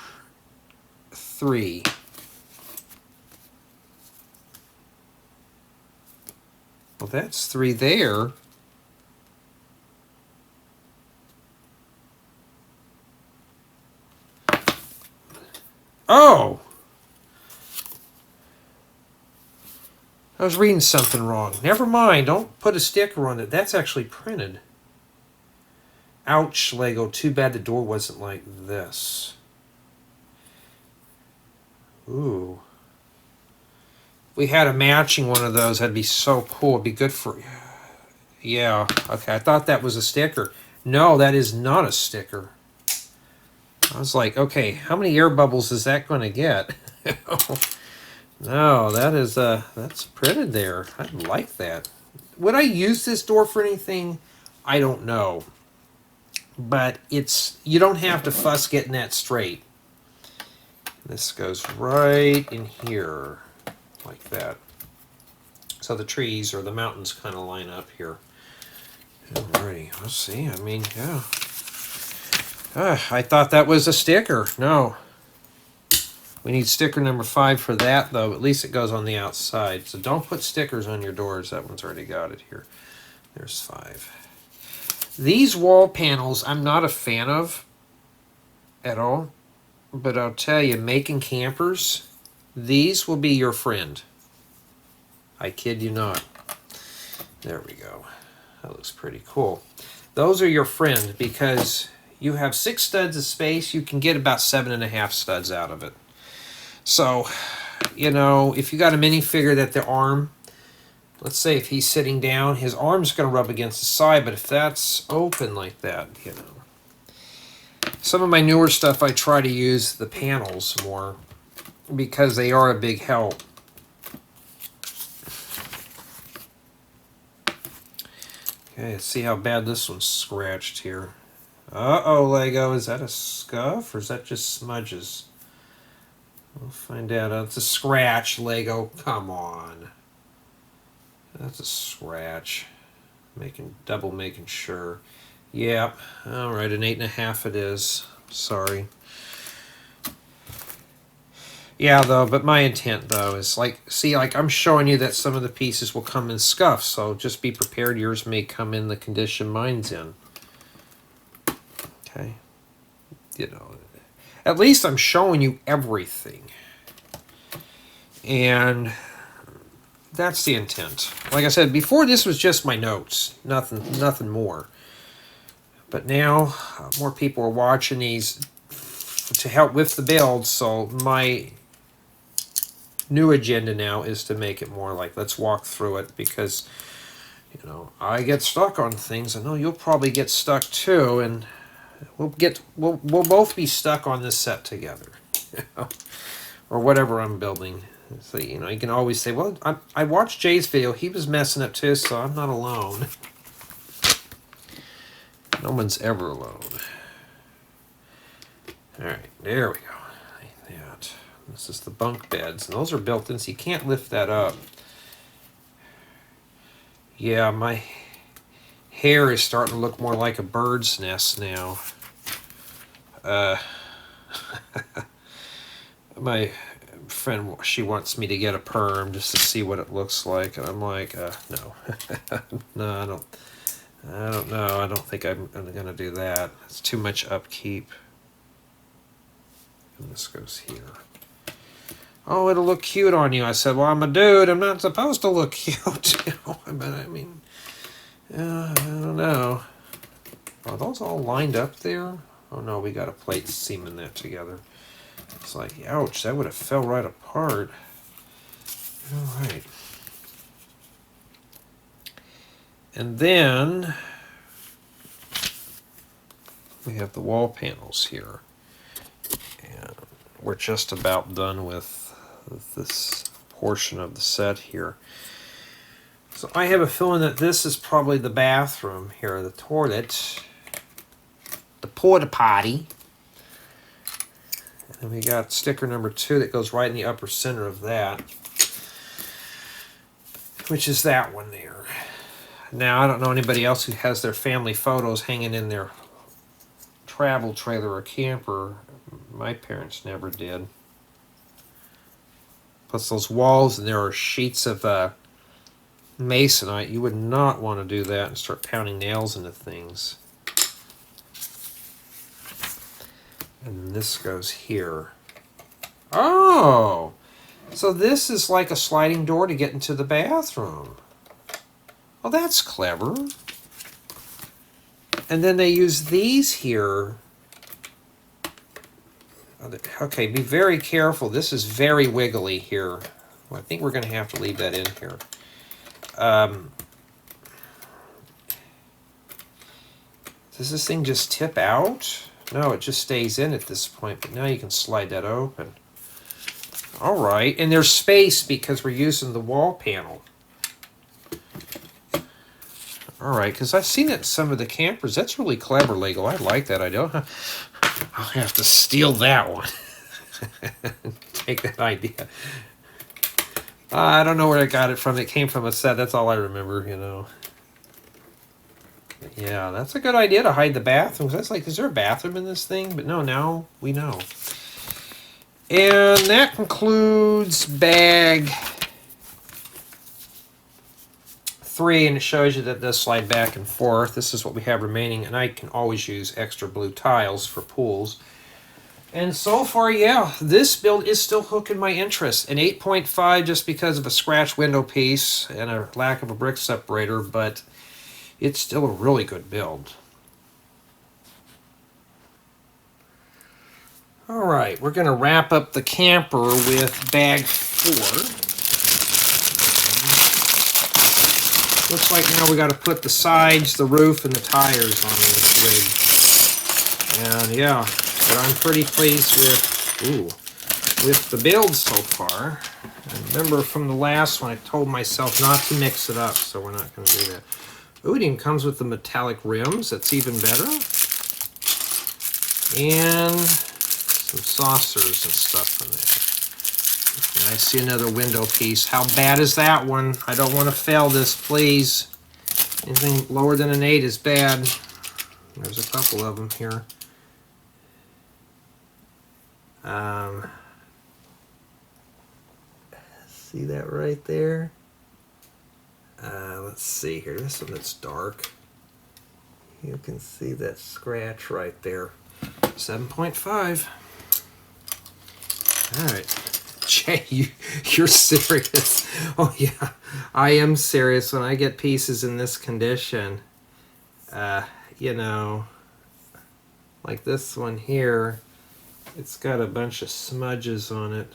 3. Well, that's 3 there. Oh! I was reading something wrong. Never mind. Don't put a sticker on it. That's actually printed. Ouch, Lego. Too bad the door wasn't like this. Ooh. We had a matching one of those. That'd be so cool. It'd be good for... Yeah. Okay, I thought that was a sticker. No, that is not a sticker. I was like, okay, how many air bubbles is that going to get? No, that is that's printed there. I like that. Would I use this door for anything? I don't know. But it's, you don't have to fuss getting that straight. This goes right in here, like that. So the trees or the mountains kind of line up here. Alrighty, let's see. I mean, yeah. I thought that was a sticker. No. We need sticker number 5 for that, though. At least it goes on the outside. So don't put stickers on your doors. That one's already got it here. There's 5. These wall panels, I'm not a fan of at all. But I'll tell you, making campers, these will be your friend. I kid you not. There we go. That looks pretty cool. Those are your friend because you have 6 studs of space. You can get about 7.5 studs out of it. So, you know, if you got a minifigure that the arm, let's say if he's sitting down, his arm's going to rub against the side, but if that's open like that, you know. Some of my newer stuff, I try to use the panels more because they are a big help. Okay, let's see how bad this one's scratched here. Uh-oh, Lego, is that a scuff or is that just smudges? We'll find out. It's a scratch, Lego. Come on. That's a scratch. Double making sure. Yep. All right, an 8.5 it is. Sorry. Yeah, though, but my intent, though, is like, see, like I'm showing you that some of the pieces will come in scuffs, so just be prepared. Yours may come in the condition mine's in. Okay. You know, at least I'm showing you everything. And that's the intent. Like I said, before this was just my notes. Nothing more. But now, more people are watching these to help with the build, so my new agenda now is to make it more like, let's walk through it, because, you know, I get stuck on things. I know you'll probably get stuck too, and we'll both be stuck on this set together. Or whatever I'm building. So, you know, you can always say, well, I watched Jay's video. He was messing up too, so I'm not alone. No one's ever alone. Alright, there we go. Like that. This is the bunk beds, and those are built in, so you can't lift that up. Yeah, my hair is starting to look more like a bird's nest now. My friend, she wants me to get a perm just to see what it looks like, and I'm like, no. No, I don't know. I don't think I'm gonna do that. It's too much upkeep. And this goes here. Oh, it'll look cute on you. I said, well, I'm a dude. I'm not supposed to look cute. But I mean, I don't know. Are those all lined up there? Oh no, we got a plate seaming that together. It's like, ouch, that would have fell right apart. All right. And then we have the wall panels here. And we're just about done with this portion of the set here. So I have a feeling that this is probably the bathroom here, the toilet, the porta potty. And we got sticker number 2 that goes right in the upper center of that, which is that one there. Now, I don't know anybody else who has their family photos hanging in their travel trailer or camper. My parents never did. Plus those walls, and there are sheets of masonite. You would not want to do that and start pounding nails into things. And this goes here. Oh! So this is like a sliding door to get into the bathroom. Oh, that's clever. And then they use these here. Okay, be very careful. This is very wiggly here. Well, I think we're going to have to leave that in here. Does this thing just tip out? No, it just stays in at this point, but now you can slide that open. All right, and there's space because we're using the wall panel. All right, because I've seen it in some of the campers. That's really clever, Lego. I like that idea. I'll have to steal that one. Take that idea. I don't know where I got it from. It came from a set. That's all I remember, you know. Yeah, that's a good idea to hide the bathroom. That's like, is there a bathroom in this thing? But no, now we know. And that concludes bag 3, and it shows you that it does slide back and forth. This is what we have remaining, and I can always use extra blue tiles for pools. And so far, yeah, this build is still hooking my interest. An 8.5 just because of a scratch window piece and a lack of a brick separator, but it's still a really good build. All right, we're going to wrap up the camper with bag 4. Looks like now we got to put the sides, the roof, and the tires on this rig. And yeah, but I'm pretty pleased with the build so far. And remember from the last one, I told myself not to mix it up, so we're not going to do that. Ooh, it even comes with the metallic rims. That's even better. And some saucers and stuff in there. And I see another window piece. How bad is that one? I don't want to fail this, please. Anything lower than an 8 is bad. There's a couple of them here. See that right there? Let's see here. This one that's dark. You can see that scratch right there. 7.5. All right. Jay, you're serious. Oh, yeah. I am serious. When I get pieces in this condition, you know, like this one here, it's got a bunch of smudges on it.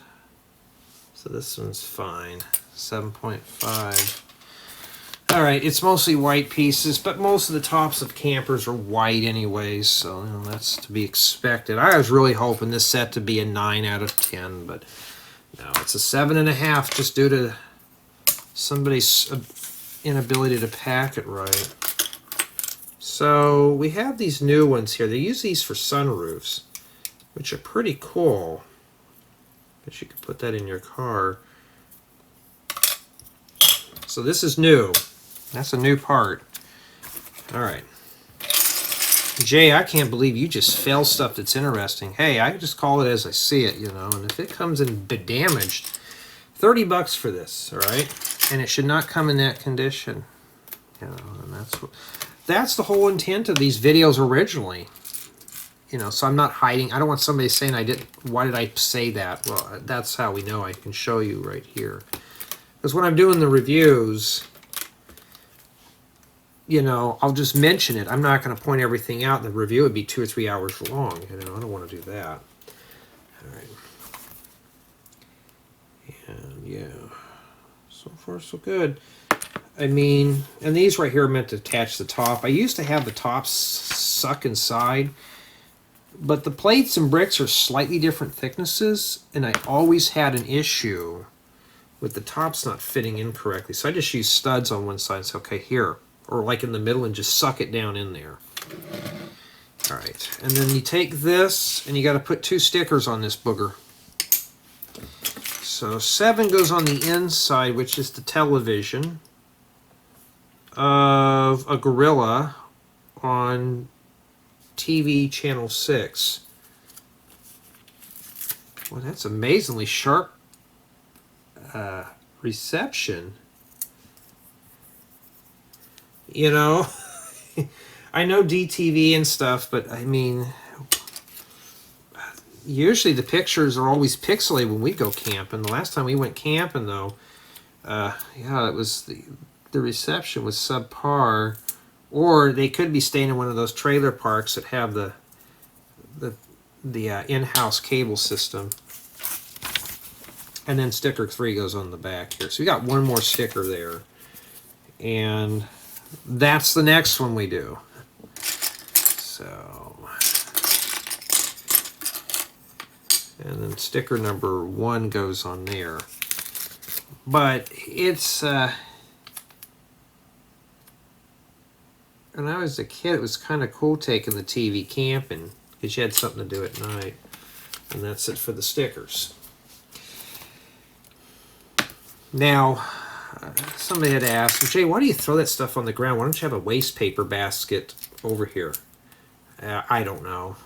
So this one's fine. 7.5. All right, it's mostly white pieces, but most of the tops of campers are white anyways, so you know, that's to be expected. I was really hoping this set to be a 9 out of 10, but no, it's a 7.5 just due to somebody's inability to pack it right. So we have these new ones here. They use these for sunroofs. which are pretty cool. Guess you could put that in your car. So this is new. That's a new part. All right. Jay, I can't believe you just fail stuff that's interesting. Hey, I just call it as I see it, you know, and if it comes in damaged, $30 for this, all right? And it should not come in that condition. You know, and that's the whole intent of these videos originally. You know, so I'm not hiding. I don't want somebody saying why did I say that? Well, that's how we know. I can show you right here. Because when I'm doing the reviews, you know, I'll just mention it. I'm not going to point everything out. The review would be 2 or 3 hours long. You know, I don't want to do that. All right. And yeah, so far so good. I mean, and these right here are meant to attach the top. I used to have the tops suck inside, but the plates and bricks are slightly different thicknesses, and I always had an issue with the tops not fitting in correctly. So I just use studs on one side and say, okay, here, or like in the middle, and just suck it down in there. All right, and then you take this, and you got to put 2 stickers on this booger. So 7 goes on the inside, which is the television of a gorilla on TV channel 6. Well, that's amazingly sharp reception. You know, I know DTV and stuff, but I mean, usually the pictures are always pixelated when we go camping. The last time we went camping, though, yeah, it was the reception was subpar, or they could be staying in one of those trailer parks that have the in-house cable system. And then sticker 3 goes on the back here. So we got one more sticker there, and that's the next one we do. So, and then sticker number 1 goes on there. But it's when I was a kid, it was kind of cool taking the TV camping because you had something to do at night. And that's it for the stickers. Now, somebody had asked, Jay, why do you throw that stuff on the ground? Why don't you have a waste paper basket over here? I don't know.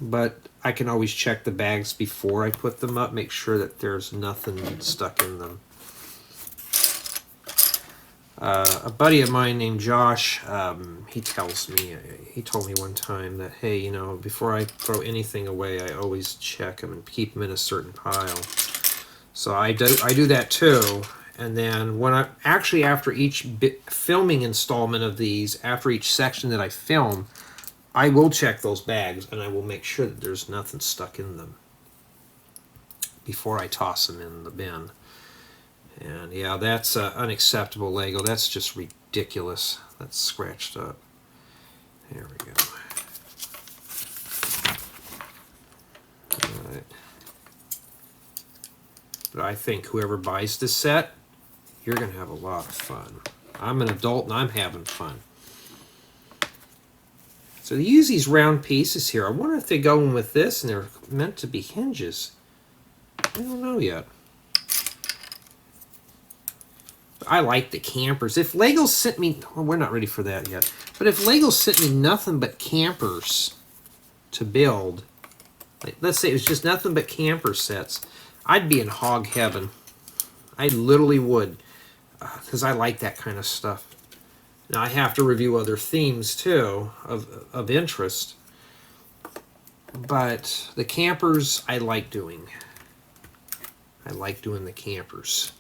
But I can always check the bags before I put them up, make sure that there's nothing stuck in them. A buddy of mine named Josh, he told me one time that, hey, you know, before I throw anything away, I always check them and keep them in a certain pile. So I do that too. And then when after each filming installment of these, after each section that I film, I will check those bags and I will make sure that there's nothing stuck in them before I toss them in the bin. And yeah, that's unacceptable Lego. That's just ridiculous. That's scratched up. There we go. All right. But I think whoever buys this set, you're going to have a lot of fun. I'm an adult and I'm having fun. So they use these round pieces here. I wonder if they go in with this and they're meant to be hinges. I don't know yet. I like the campers. If Lego sent me, well, we're not ready for that yet, but if Lego sent me nothing but campers to build, like let's say it was just nothing but camper sets, I'd be in hog heaven. I literally would, because I like that kind of stuff. Now I have to review other themes too of interest, but the campers I like doing. I like doing the campers.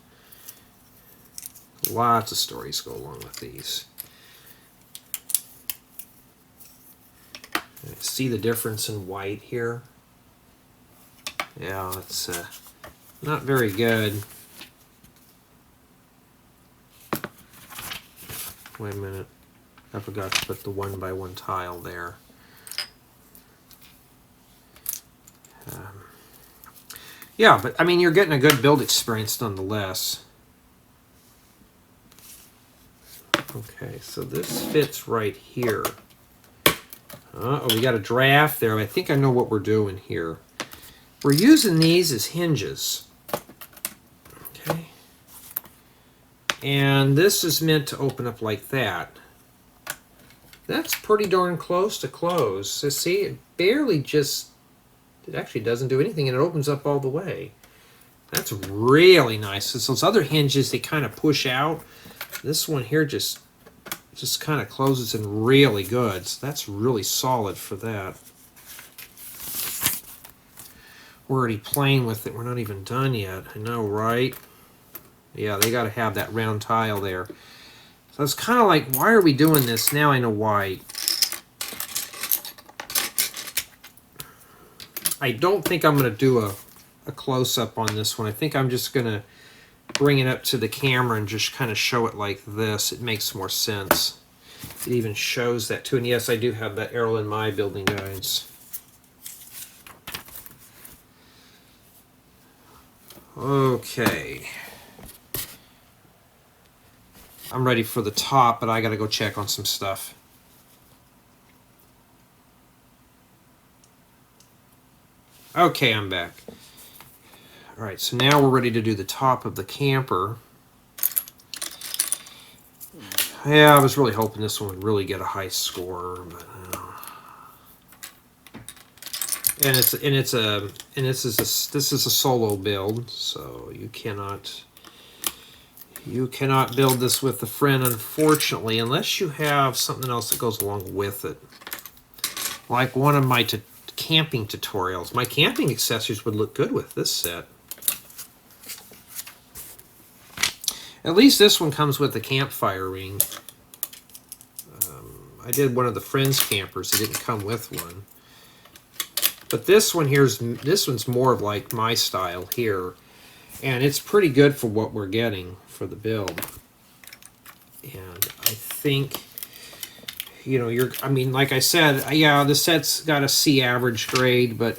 Lots of stories go along with these. See the difference in white here? Yeah, it's not very good. Wait a minute. I forgot to put the 1x1 tile there. Yeah, but I mean, you're getting a good build experience nonetheless. Okay, so this fits right here. Oh, we got a draft there. I think I know what we're doing here. We're using these as hinges. Okay. And this is meant to open up like that. That's pretty darn close to close. So see, it barely just, it actually doesn't do anything, and it opens up all the way. That's really nice. So those other hinges, they kind of push out. This one here just kind of closes in really good. So that's really solid for that. We're already playing with it. We're not even done yet. I know, right? Yeah, they got to have that round tile there. So it's kind of like, why are we doing this? Now I know why. I don't think I'm going to do a close-up on this one. I think I'm just going to bring it up to the camera and just kind of show it like this. It makes more sense. It even shows that too. And yes, I do have that arrow in my building guides. Okay. I'm ready for the top, but I got to go check on some stuff. Okay, I'm back. All right, so now we're ready to do the top of the camper. Yeah, I was really hoping this one would really get a high score, but this is a solo build, so you cannot build this with a friend, unfortunately, unless you have something else that goes along with it. Like one of my camping tutorials. My camping accessories would look good with this set. At least this one comes with a campfire ring. I did one of the friends campers. It didn't come with one. But this one this one's more of like my style here. And it's pretty good for what we're getting for the build. And I think, you know, I mean, like I said, yeah, the set's got a C average grade, but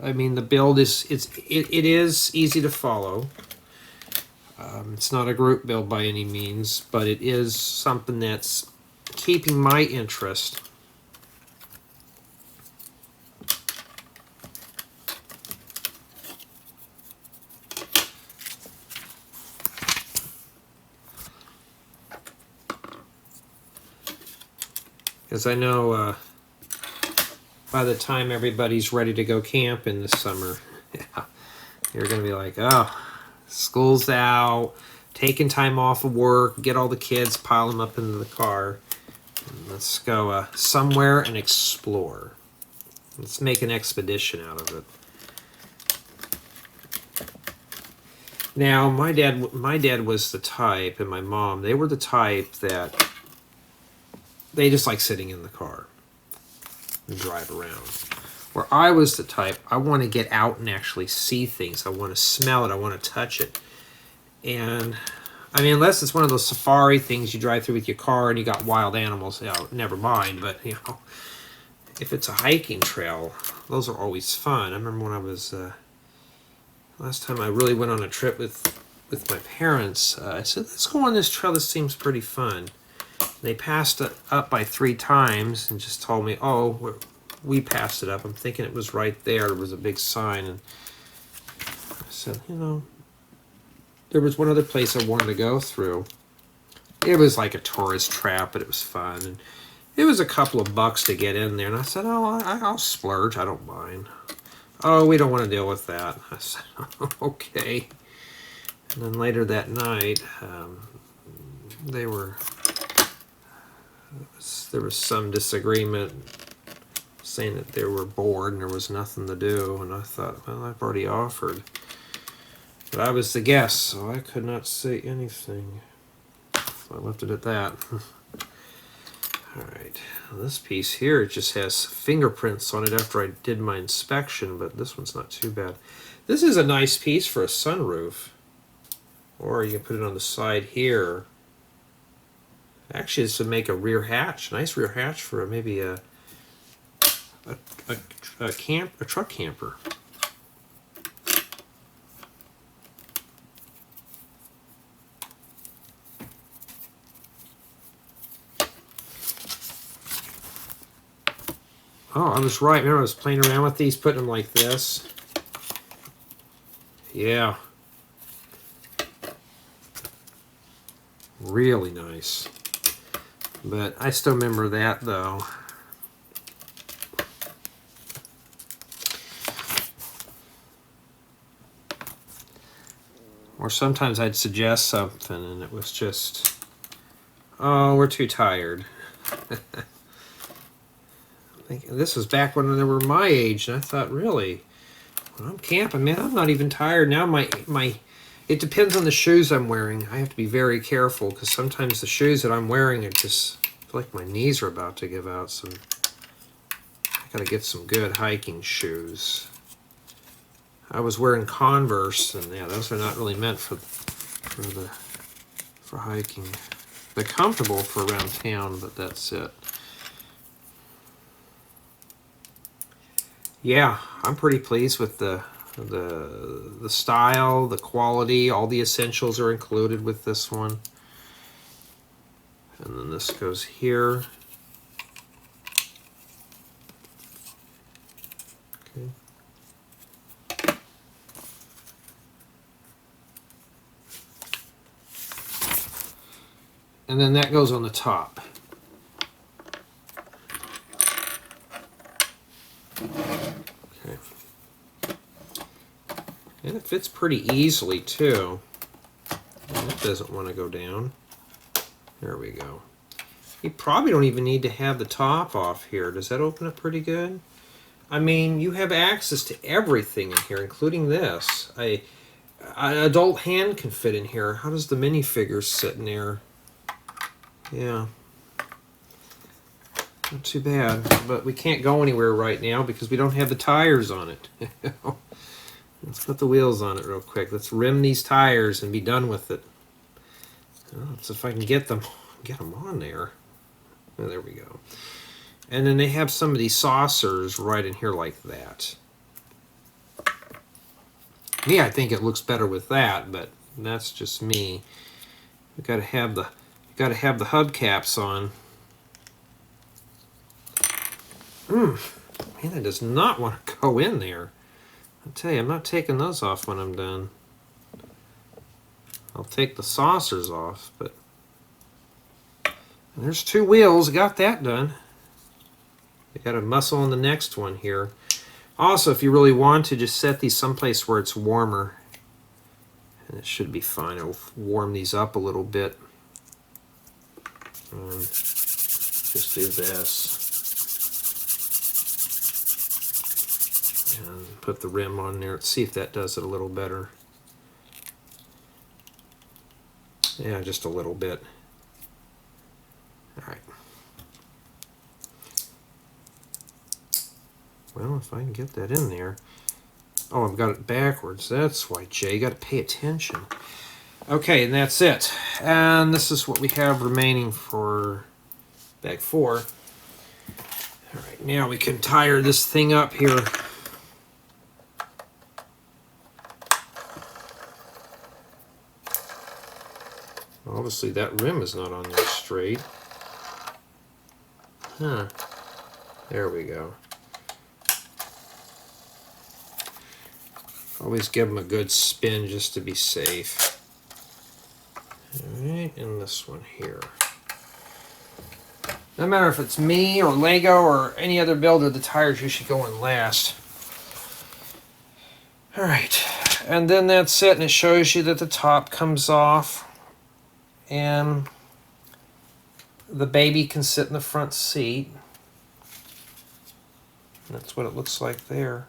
I mean, the build it is easy to follow. It's not a group build by any means, but it is something that's keeping my interest. Because I know by the time everybody's ready to go camping this summer, yeah, you're going to be like, oh, school's out, taking time off of work, get all the kids, pile them up into the car, and let's go somewhere and explore. Let's make an expedition out of it. Now, my dad was the type, and my mom, they were the type that they just like sitting in the car and drive around. Where I was the type, I want to get out and actually see things. I want to smell it. I want to touch it. And, I mean, unless it's one of those safari things you drive through with your car and you got wild animals, you know, never mind. But, you know, if it's a hiking trail, those are always fun. I remember when I was, last time I really went on a trip with my parents, I said, let's go on this trail. This seems pretty fun. They passed it up by 3 times and just told me, oh, we passed it up. I'm thinking it was right there. There was a big sign. And I said, you know, there was one other place I wanted to go through. It was like a tourist trap, but it was fun. And it was a couple of bucks to get in there. And I said, oh, I'll splurge. I don't mind. Oh, we don't want to deal with that. I said, okay. And then later that night, there was some disagreement saying that they were bored and there was nothing to do, and I thought, well, I've already offered. But I was the guest, so I could not say anything. So I left it at that. Alright, this piece here, it just has fingerprints on it after I did my inspection, but this one's not too bad. This is a nice piece for a sunroof. Or you can put it on the side here. Actually, this would make a rear hatch, nice rear hatch for maybe a truck camper. Oh, I was right. Remember I was playing around with these, putting them like this. Yeah. Really nice. But I still remember that though. Or sometimes I'd suggest something and it was just, oh, we're too tired. This was back when they were my age, and I thought, really, when I'm camping, man, I'm not even tired. Now it depends on the shoes I'm wearing. I have to be very careful because sometimes the shoes that I'm wearing are just, I feel like my knees are about to give out. So I gotta get some good hiking shoes. I was wearing Converse, and yeah, those are not really meant for hiking. They're comfortable for around town, but that's it. Yeah, I'm pretty pleased with the style, the quality. All the essentials are included with this one. And then this goes here. Okay. And then that goes on the top. Okay. And it fits pretty easily too. And it doesn't want to go down. There we go. You probably don't even need to have the top off here. Does that open up pretty good? I mean, you have access to everything in here, including this. An adult hand can fit in here. How does the minifigures sit in there? Yeah. Not too bad. But we can't go anywhere right now because we don't have the tires on it. Let's put the wheels on it real quick. Let's rim these tires and be done with it. Let's see if I can get them on there. Oh, there we go. And then they have some of these saucers right in here like that. Me, I think it looks better with that, but that's just me. We gotta have the hubcaps on. Man, that does not want to go in there. I tell you, I'm not taking those off when I'm done. I'll take the saucers off, but there's two wheels. Got that done. I got to muscle on the next one here. Also, if you really want to, just set these someplace where it's warmer, and it should be fine. It'll warm these up a little bit. And just do this. And put the rim on there. Let's see if that does it a little better. Yeah, just a little bit. All right. Well, if I can get that in there. Oh, I've got it backwards. That's why, Jay. You got to pay attention. Okay, and that's it. And this is what we have remaining for bag 4. All right, now we can tire this thing up here. Obviously, that rim is not on there straight. Huh. There we go. Always give them a good spin just to be safe. Alright, and this one here. No matter if it's me or Lego or any other builder, the tires usually go in last. Alright, and then that's it, and it shows you that the top comes off. And the baby can sit in the front seat. That's what it looks like there.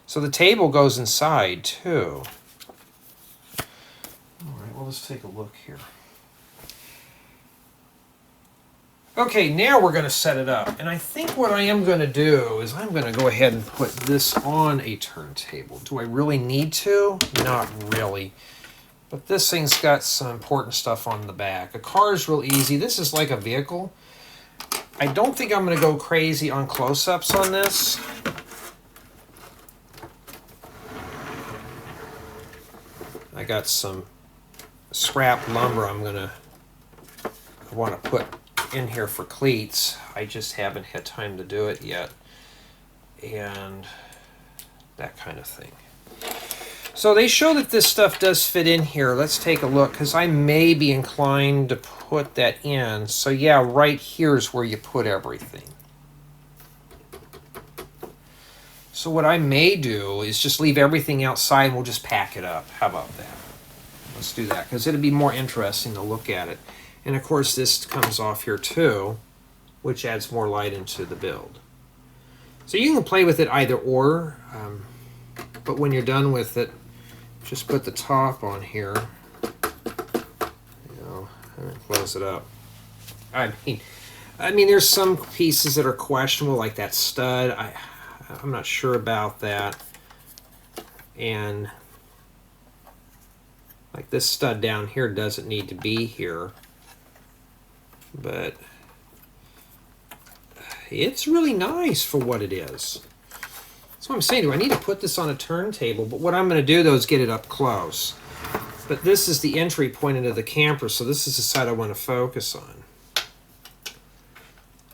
So the table goes inside too. All right, well, let's take a look here. Okay, now we're going to set it up. And I think what I am going to do is I'm going to go ahead and put this on a turntable. Do I really need to? Not really. But this thing's got some important stuff on the back. A car is real easy. This is like a vehicle. I don't think I'm going to go crazy on close-ups on this. I got some scrap lumber I want to put in here for cleats. I just haven't had time to do it yet. And that kind of thing. So they show that this stuff does fit in here. Let's take a look, because I may be inclined to put that in. So yeah, right here is where you put everything. So what I may do is just leave everything outside and we'll just pack it up. How about that? Let's do that, because it'll be more interesting to look at it. And of course this comes off here too, which adds more light into the build. So you can play with it either or, but when you're done with it, just put the top on here, and close it up. I mean, there's some pieces that are questionable, like that stud. I'm not sure about that. And like this stud down here doesn't need to be here, but it's really nice for what it is. That's what I'm saying. Do I need to put this on a turntable? But what I'm going to do, though, is get it up close. But this is the entry point into the camper, so this is the side I want to focus on.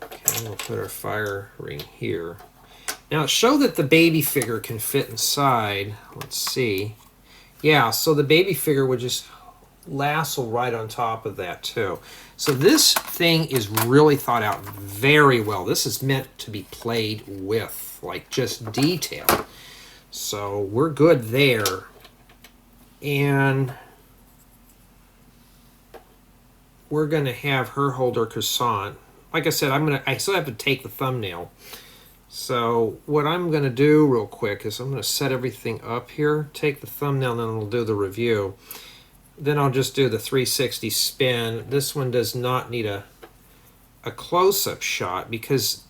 Okay, we'll put our fire ring here. Now, show that the baby figure can fit inside. Let's see. Yeah, so the baby figure would just lasso right on top of that, too. So this thing is really thought out very well. This is meant to be played with, like just detail. So we're good there. And we're going to have her hold her croissant. Like I said, I still have to take the thumbnail. So what I'm going to do real quick is I'm going to set everything up here, take the thumbnail, and then we'll do the review. Then I'll just do the 360 spin. This one does not need a close-up shot because,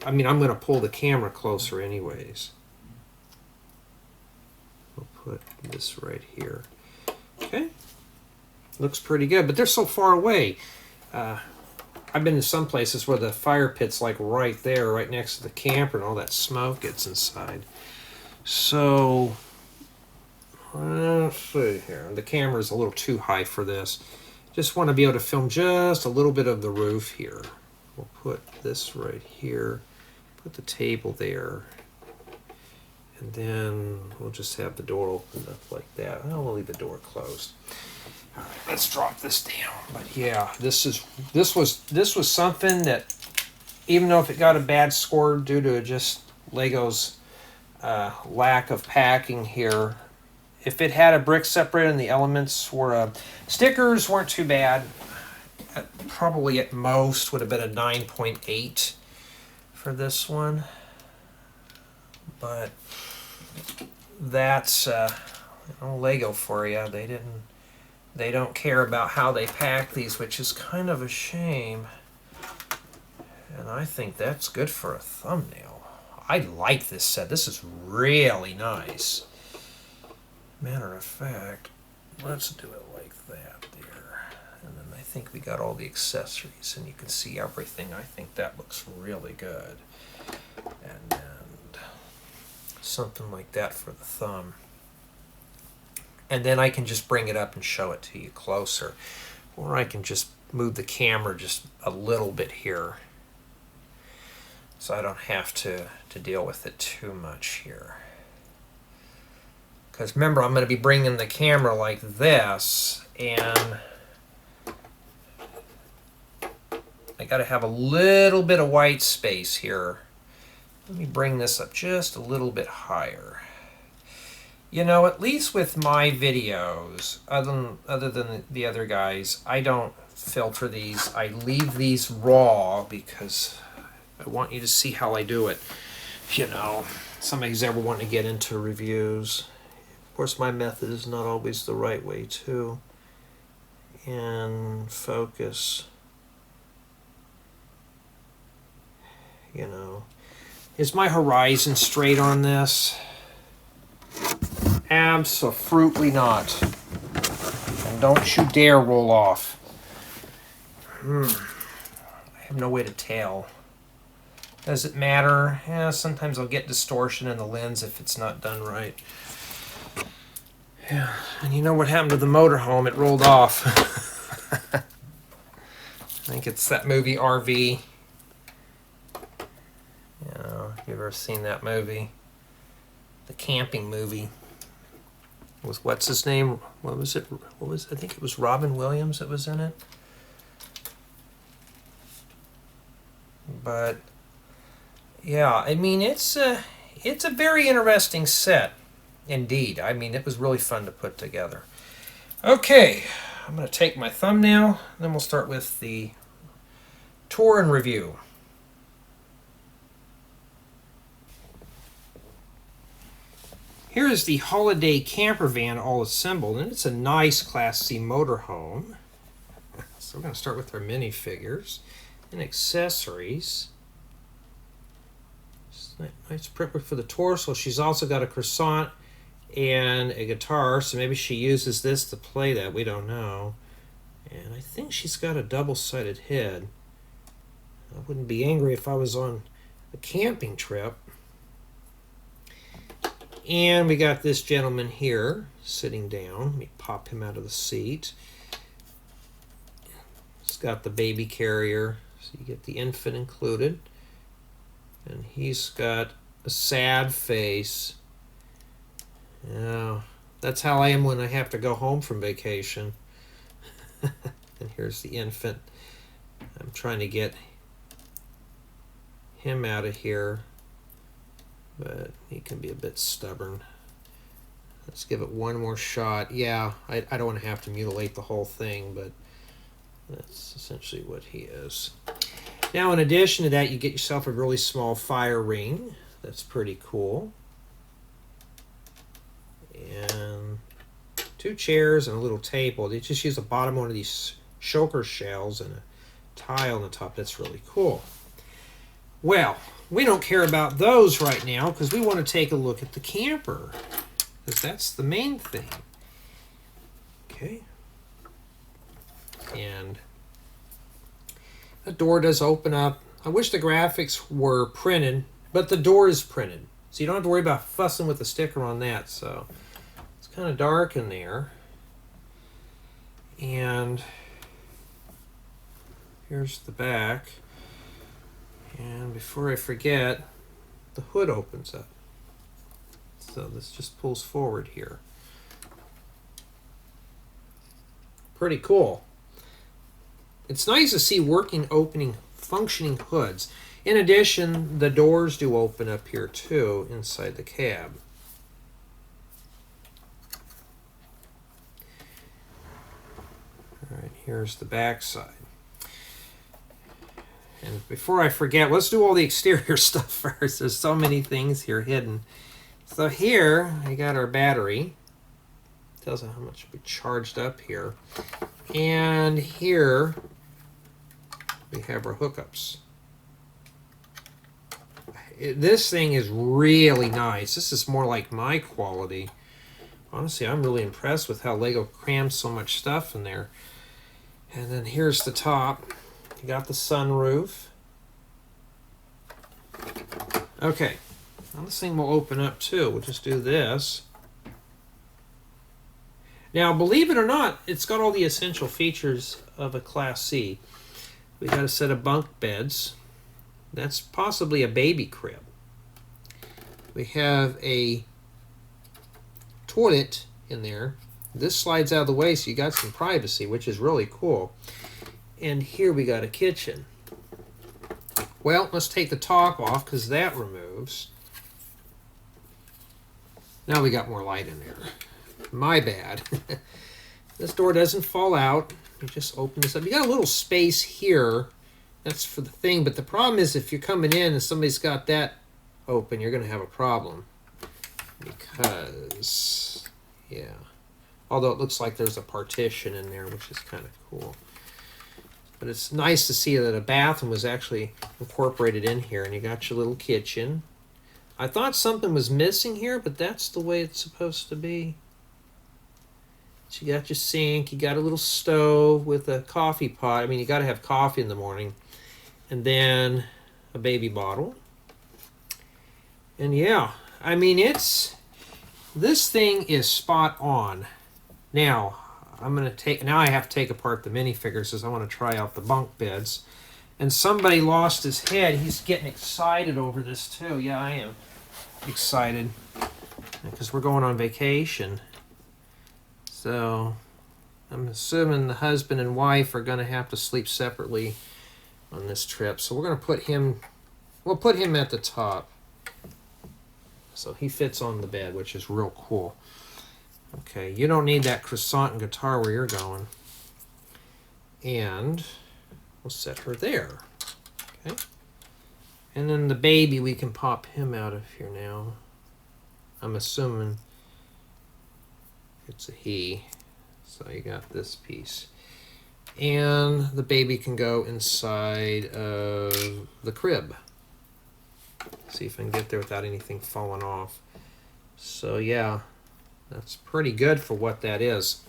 I mean, I'm going to pull the camera closer anyways. We'll put this right here. Okay. Looks pretty good, but they're so far away. I've been to some places where the fire pit's like right there, right next to the camper, and all that smoke gets inside. So let's see here. The camera's a little too high for this. Just want to be able to film just a little bit of the roof here. We'll put this right here. Put the table there. And then we'll just have the door opened up like that. Oh, we'll leave the door closed. All right, let's drop this down. But yeah, this was something that, even though if it got a bad score due to just Lego's lack of packing here, if it had a brick separator and the elements were stickers weren't too bad. Probably at most would have been a 9.8 for this one. But that's Lego for you. They don't care about how they pack these, which is kind of a shame. And I think that's good for a thumbnail. I like this set. This is really nice. Matter of fact, let's do it like that there. And then I think we got all the accessories and you can see everything. I think that looks really good. And then something like that for the thumb. And then I can just bring it up and show it to you closer. Or I can just move the camera just a little bit here, so I don't have to deal with it too much here. Because remember, I'm going to be bringing the camera like this, and I got to have a little bit of white space here. Let me bring this up just a little bit higher. You know, at least with my videos, other than the other guys, I don't filter these. I leave these raw because I want you to see how I do it. You know, somebody's ever wanting to get into reviews. Of course, my method is not always the right way, too. And focus. You know, is my horizon straight on this? Absolutely not. And don't you dare roll off. I have no way to tell. Does it matter? Yeah, sometimes I'll get distortion in the lens if it's not done right. Yeah, and you know what happened to the motorhome? It rolled off. I think it's that movie RV. You've ever seen that movie? The camping movie. What's his name? What was it? I think it was Robin Williams that was in it. But yeah, I mean it's a very interesting set indeed. I mean, it was really fun to put together. Okay, I'm going to take my thumbnail, then we'll start with the tour and review. Here is the holiday camper van all assembled, and it's a nice Class C motorhome. So we're going to start with our minifigures and accessories. Nice prepper for the torso. She's also got a croissant and a guitar, so maybe she uses this to play that. We don't know. And I think she's got a double-sided head. I wouldn't be angry if I was on a camping trip. And we got this gentleman here sitting down. Let me pop him out of the seat. He's got the baby carrier, so you get the infant included. And he's got a sad face. Yeah, that's how I am when I have to go home from vacation. And here's the infant. I'm trying to get him out of here, but he can be a bit stubborn. Let's give it one more shot. Yeah, I don't want to have to mutilate the whole thing, but that's essentially what he is. Now, in addition to that, you get yourself a really small fire ring. That's pretty cool. And 2 chairs and a little table. They just use the bottom one of these choker shells and a tile on the top. That's really cool. Well, we don't care about those right now because we want to take a look at the camper, because that's the main thing. Okay. And the door does open up. I wish the graphics were printed, but the door is printed, so you don't have to worry about fussing with the sticker on that. So it's kind of dark in there. And here's the back. And before I forget, the hood opens up. So this just pulls forward here. Pretty cool. It's nice to see working, opening, functioning hoods. In addition, the doors do open up here too inside the cab. All right, here's the back side. And before I forget, let's do all the exterior stuff first. There's so many things here hidden. So here, I got our battery. Tells us how much we charged up here. And here, we have our hookups. This thing is really nice. This is more like my quality. Honestly, I'm really impressed with how Lego crams so much stuff in there. And then here's the top. You got the sunroof. Okay, now this thing will open up too. We'll just do this. Now, believe it or not, it's got all the essential features of a Class C. We got a set of bunk beds. That's possibly a baby crib. We have a toilet in there. This slides out of the way, so you got some privacy, which is really cool. And here we got a kitchen. Well, let's take the top off because that removes. Now we got more light in there. My bad. This door doesn't fall out. You just open this up. You got a little space here. That's for the thing, but the problem is if you're coming in and somebody's got that open, you're going to have a problem. Because, yeah. Although it looks like there's a partition in there, which is kind of cool. But it's nice to see that a bathroom was actually incorporated in here, and you got your little kitchen. I thought something was missing here, but that's the way it's supposed to be. So you got your sink, you got a little stove with a coffee pot. I mean, you got to have coffee in the morning. And then a baby bottle. And yeah, I mean, this thing is spot on. Now, I'm going to take, now I have to take apart the minifigures because I want to try out the bunk beds. And somebody lost his head. He's getting excited over this too. Yeah, I am excited because we're going on vacation. So I'm assuming the husband and wife are going to have to sleep separately on this trip. So we're going to put him, we'll put him at the top. So he fits on the bed, which is real cool. Okay, you don't need that croissant and guitar where you're going. And we'll set her there. Okay. And then the baby, we can pop him out of here now. I'm assuming it's a he. So you got this piece. And the baby can go inside of the crib. See if I can get there without anything falling off. So yeah, that's pretty good for what that is.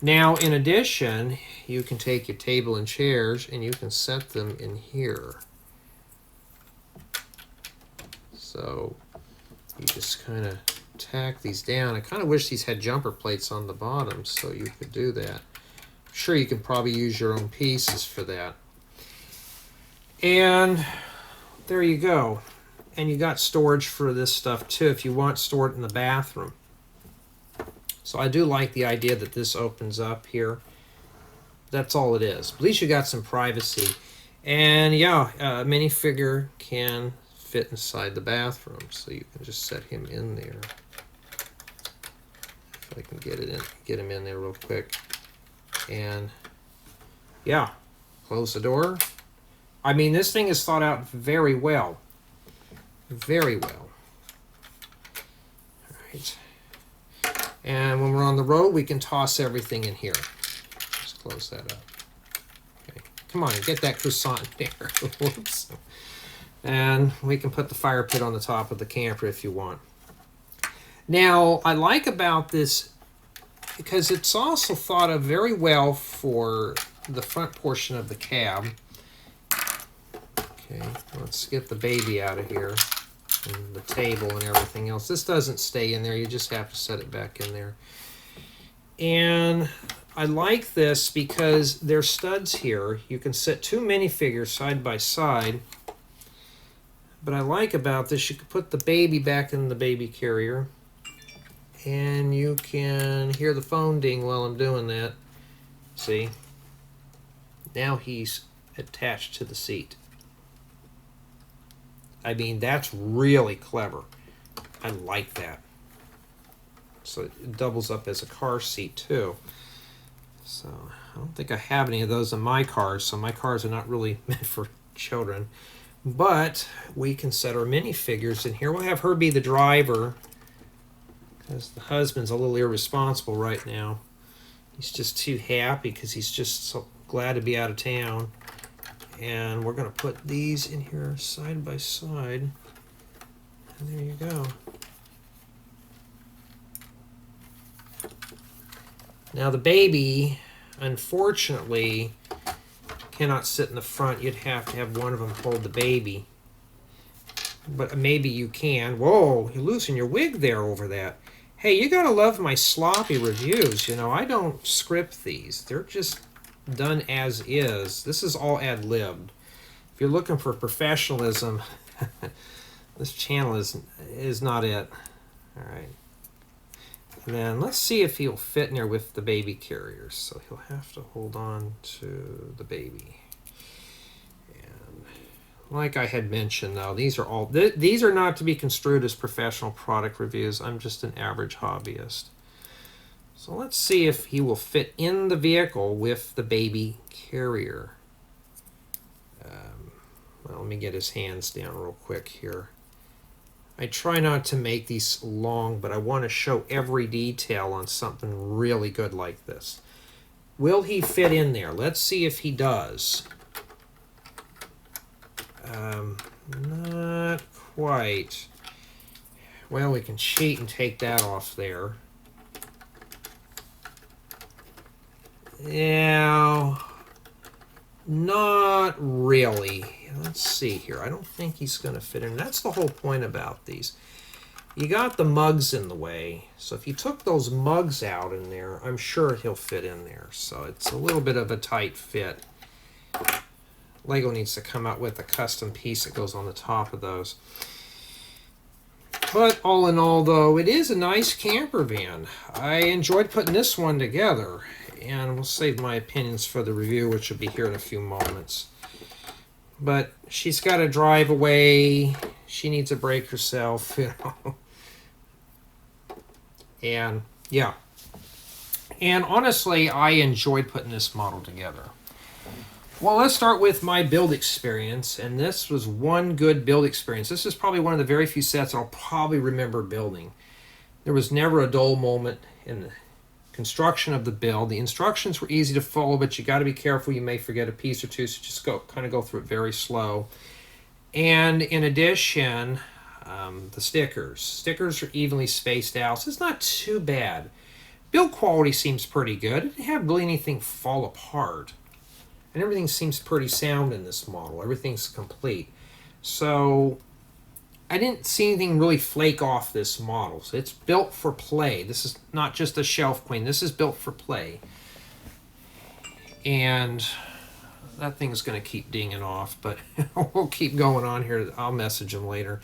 Now, in addition, you can take your table and chairs and you can set them in here. So you just kind of tack these down. I kind of wish these had jumper plates on the bottom so you could do that. I'm sure you could probably use your own pieces for that. And there you go. And you got storage for this stuff too if you want stored in the bathroom. So I do like the idea that this opens up here. That's all it is. At least you got some privacy. And yeah, a minifigure can fit inside the bathroom. So you can just set him in there. If I can get him in there real quick. And yeah, close the door. I mean, this thing is thought out very well. Very well. All right. And when we're on the road, we can toss everything in here. Just close that up. Okay. Come on, get that croissant in there. Whoops. And we can put the fire pit on the top of the camper if you want. Now, I like about this, because it's also thought of very well for the front portion of the cab. Okay, let's get the baby out of here. And the table and everything else. This doesn't stay in there. You just have to set it back in there. And I like this because there's studs here. You can set two minifigures side by side. But I like about this, you can put the baby back in the baby carrier. And you can hear the phone ding while I'm doing that. See? Now he's attached to the seat. I mean, that's really clever. I like that. So it doubles up as a car seat too. So I don't think I have any of those in my cars, so my cars are not really meant for children. But we can set our minifigures in here. We'll have her be the driver because the husband's a little irresponsible right now. He's just too happy because he's just so glad to be out of town. And we're going to put these in here side by side. And there you go. Now the baby, unfortunately, cannot sit in the front. You'd have to have one of them hold the baby. But maybe you can. Whoa, you're losing your wig there over that. Hey, you got to love my sloppy reviews. You know, I don't script these. They're just done as is. This is all ad-libbed. If you're looking for professionalism, this channel is not it. All right. And then let's see if he'll fit in there with the baby carriers. So he'll have to hold on to the baby. And like I had mentioned, though, these are all these are not to be construed as professional product reviews. I'm just an average hobbyist. So let's see if he will fit in the vehicle with the baby carrier. Well, let me get his hands down real quick here. I try not to make these long, but I want to show every detail on something really good like this. Will he fit in there? Let's see if he does. Not quite. Well, we can cheat and take that off there. Yeah, not really. Let's see here. I don't think he's going to fit in. That's the whole point about these. you got the mugs in the way. So if you took those mugs out in there, I'm sure he'll fit in there. So it's a little bit of a tight fit. Lego needs to come out with a custom piece that goes on the top of those. But all in all, though, it is a nice camper van. I enjoyed putting this one together. And we'll save my opinions for the review, which will be here in a few moments. But she's got to drive away. She needs a break herself, you know. And, yeah. And honestly, I enjoyed putting this model together. Well, let's start with my build experience, and this was one good build experience. This is probably one of the very few sets I'll probably remember building. There was never a dull moment in the construction of the build. The instructions were easy to follow, but you got to be careful. You may forget a piece or two, so just kind of go through it very slow. And in addition, the stickers. Stickers are evenly spaced out, so it's not too bad. Build quality seems pretty good. It didn't have really anything fall apart. And everything seems pretty sound in this model. Everything's complete. So I didn't see anything really flake off this model. So it's built for play. This is not just a shelf queen. This is built for play. And that thing's going to keep dinging off, but we'll keep going on here. I'll message them later.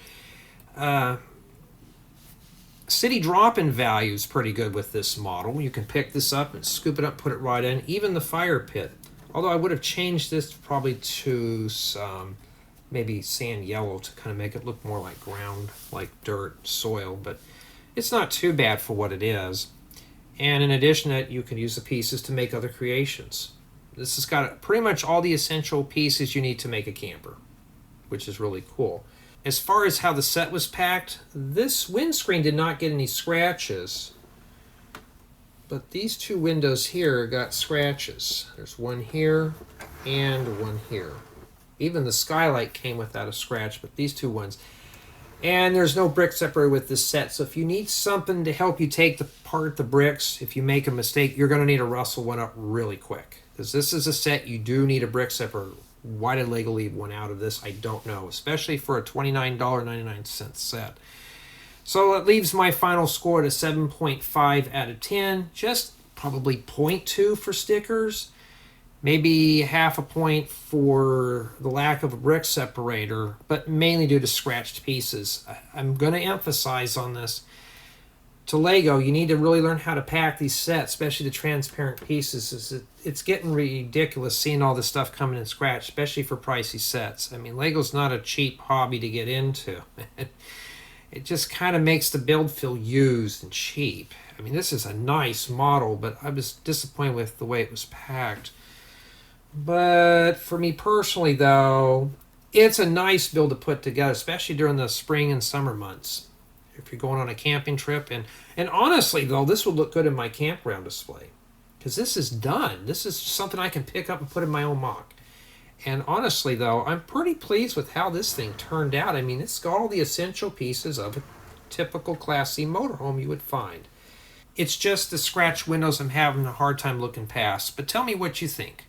City drop-in value is pretty good with this model. You can pick this up and scoop it up, put it right in. Even the fire pit. Although I would have changed this probably to some maybe sand yellow to kind of make it look more like ground, like dirt, soil. But it's not too bad for what it is. And in addition to that, you can use the pieces to make other creations. This has got pretty much all the essential pieces you need to make a camper, which is really cool. As far as how the set was packed, this windscreen did not get any scratches. But these two windows here got scratches. There's one here and one here. Even the skylight came without a scratch, but these two ones. And there's no brick separator with this set. So if you need something to help you take apart the bricks, if you make a mistake, you're going to need to rustle one up really quick. Because this is a set you do need a brick separator. Why did Lego leave one out of this? I don't know. Especially for a $29.99 set. So it leaves my final score at a 7.5 out of 10. Just probably 0.2 for stickers. Maybe half a point for the lack of a brick separator, but mainly due to scratched pieces. I'm going to emphasize on this. To Lego, you need to really learn how to pack these sets, especially the transparent pieces. It's getting ridiculous seeing all this stuff coming in scratched, especially for pricey sets. I mean, Lego's not a cheap hobby to get into. It just kind of makes the build feel used and cheap. I mean, this is a nice model, but I was disappointed with the way it was packed. But for me personally, though, it's a nice build to put together, especially during the spring and summer months. If you're going on a camping trip. And honestly, though, this would look good in my campground display. Because this is done. This is something I can pick up and put in my own mock. And honestly, though, I'm pretty pleased with how this thing turned out. I mean, it's got all the essential pieces of a typical Class C motorhome you would find. It's just the scratch windows I'm having a hard time looking past. But tell me what you think.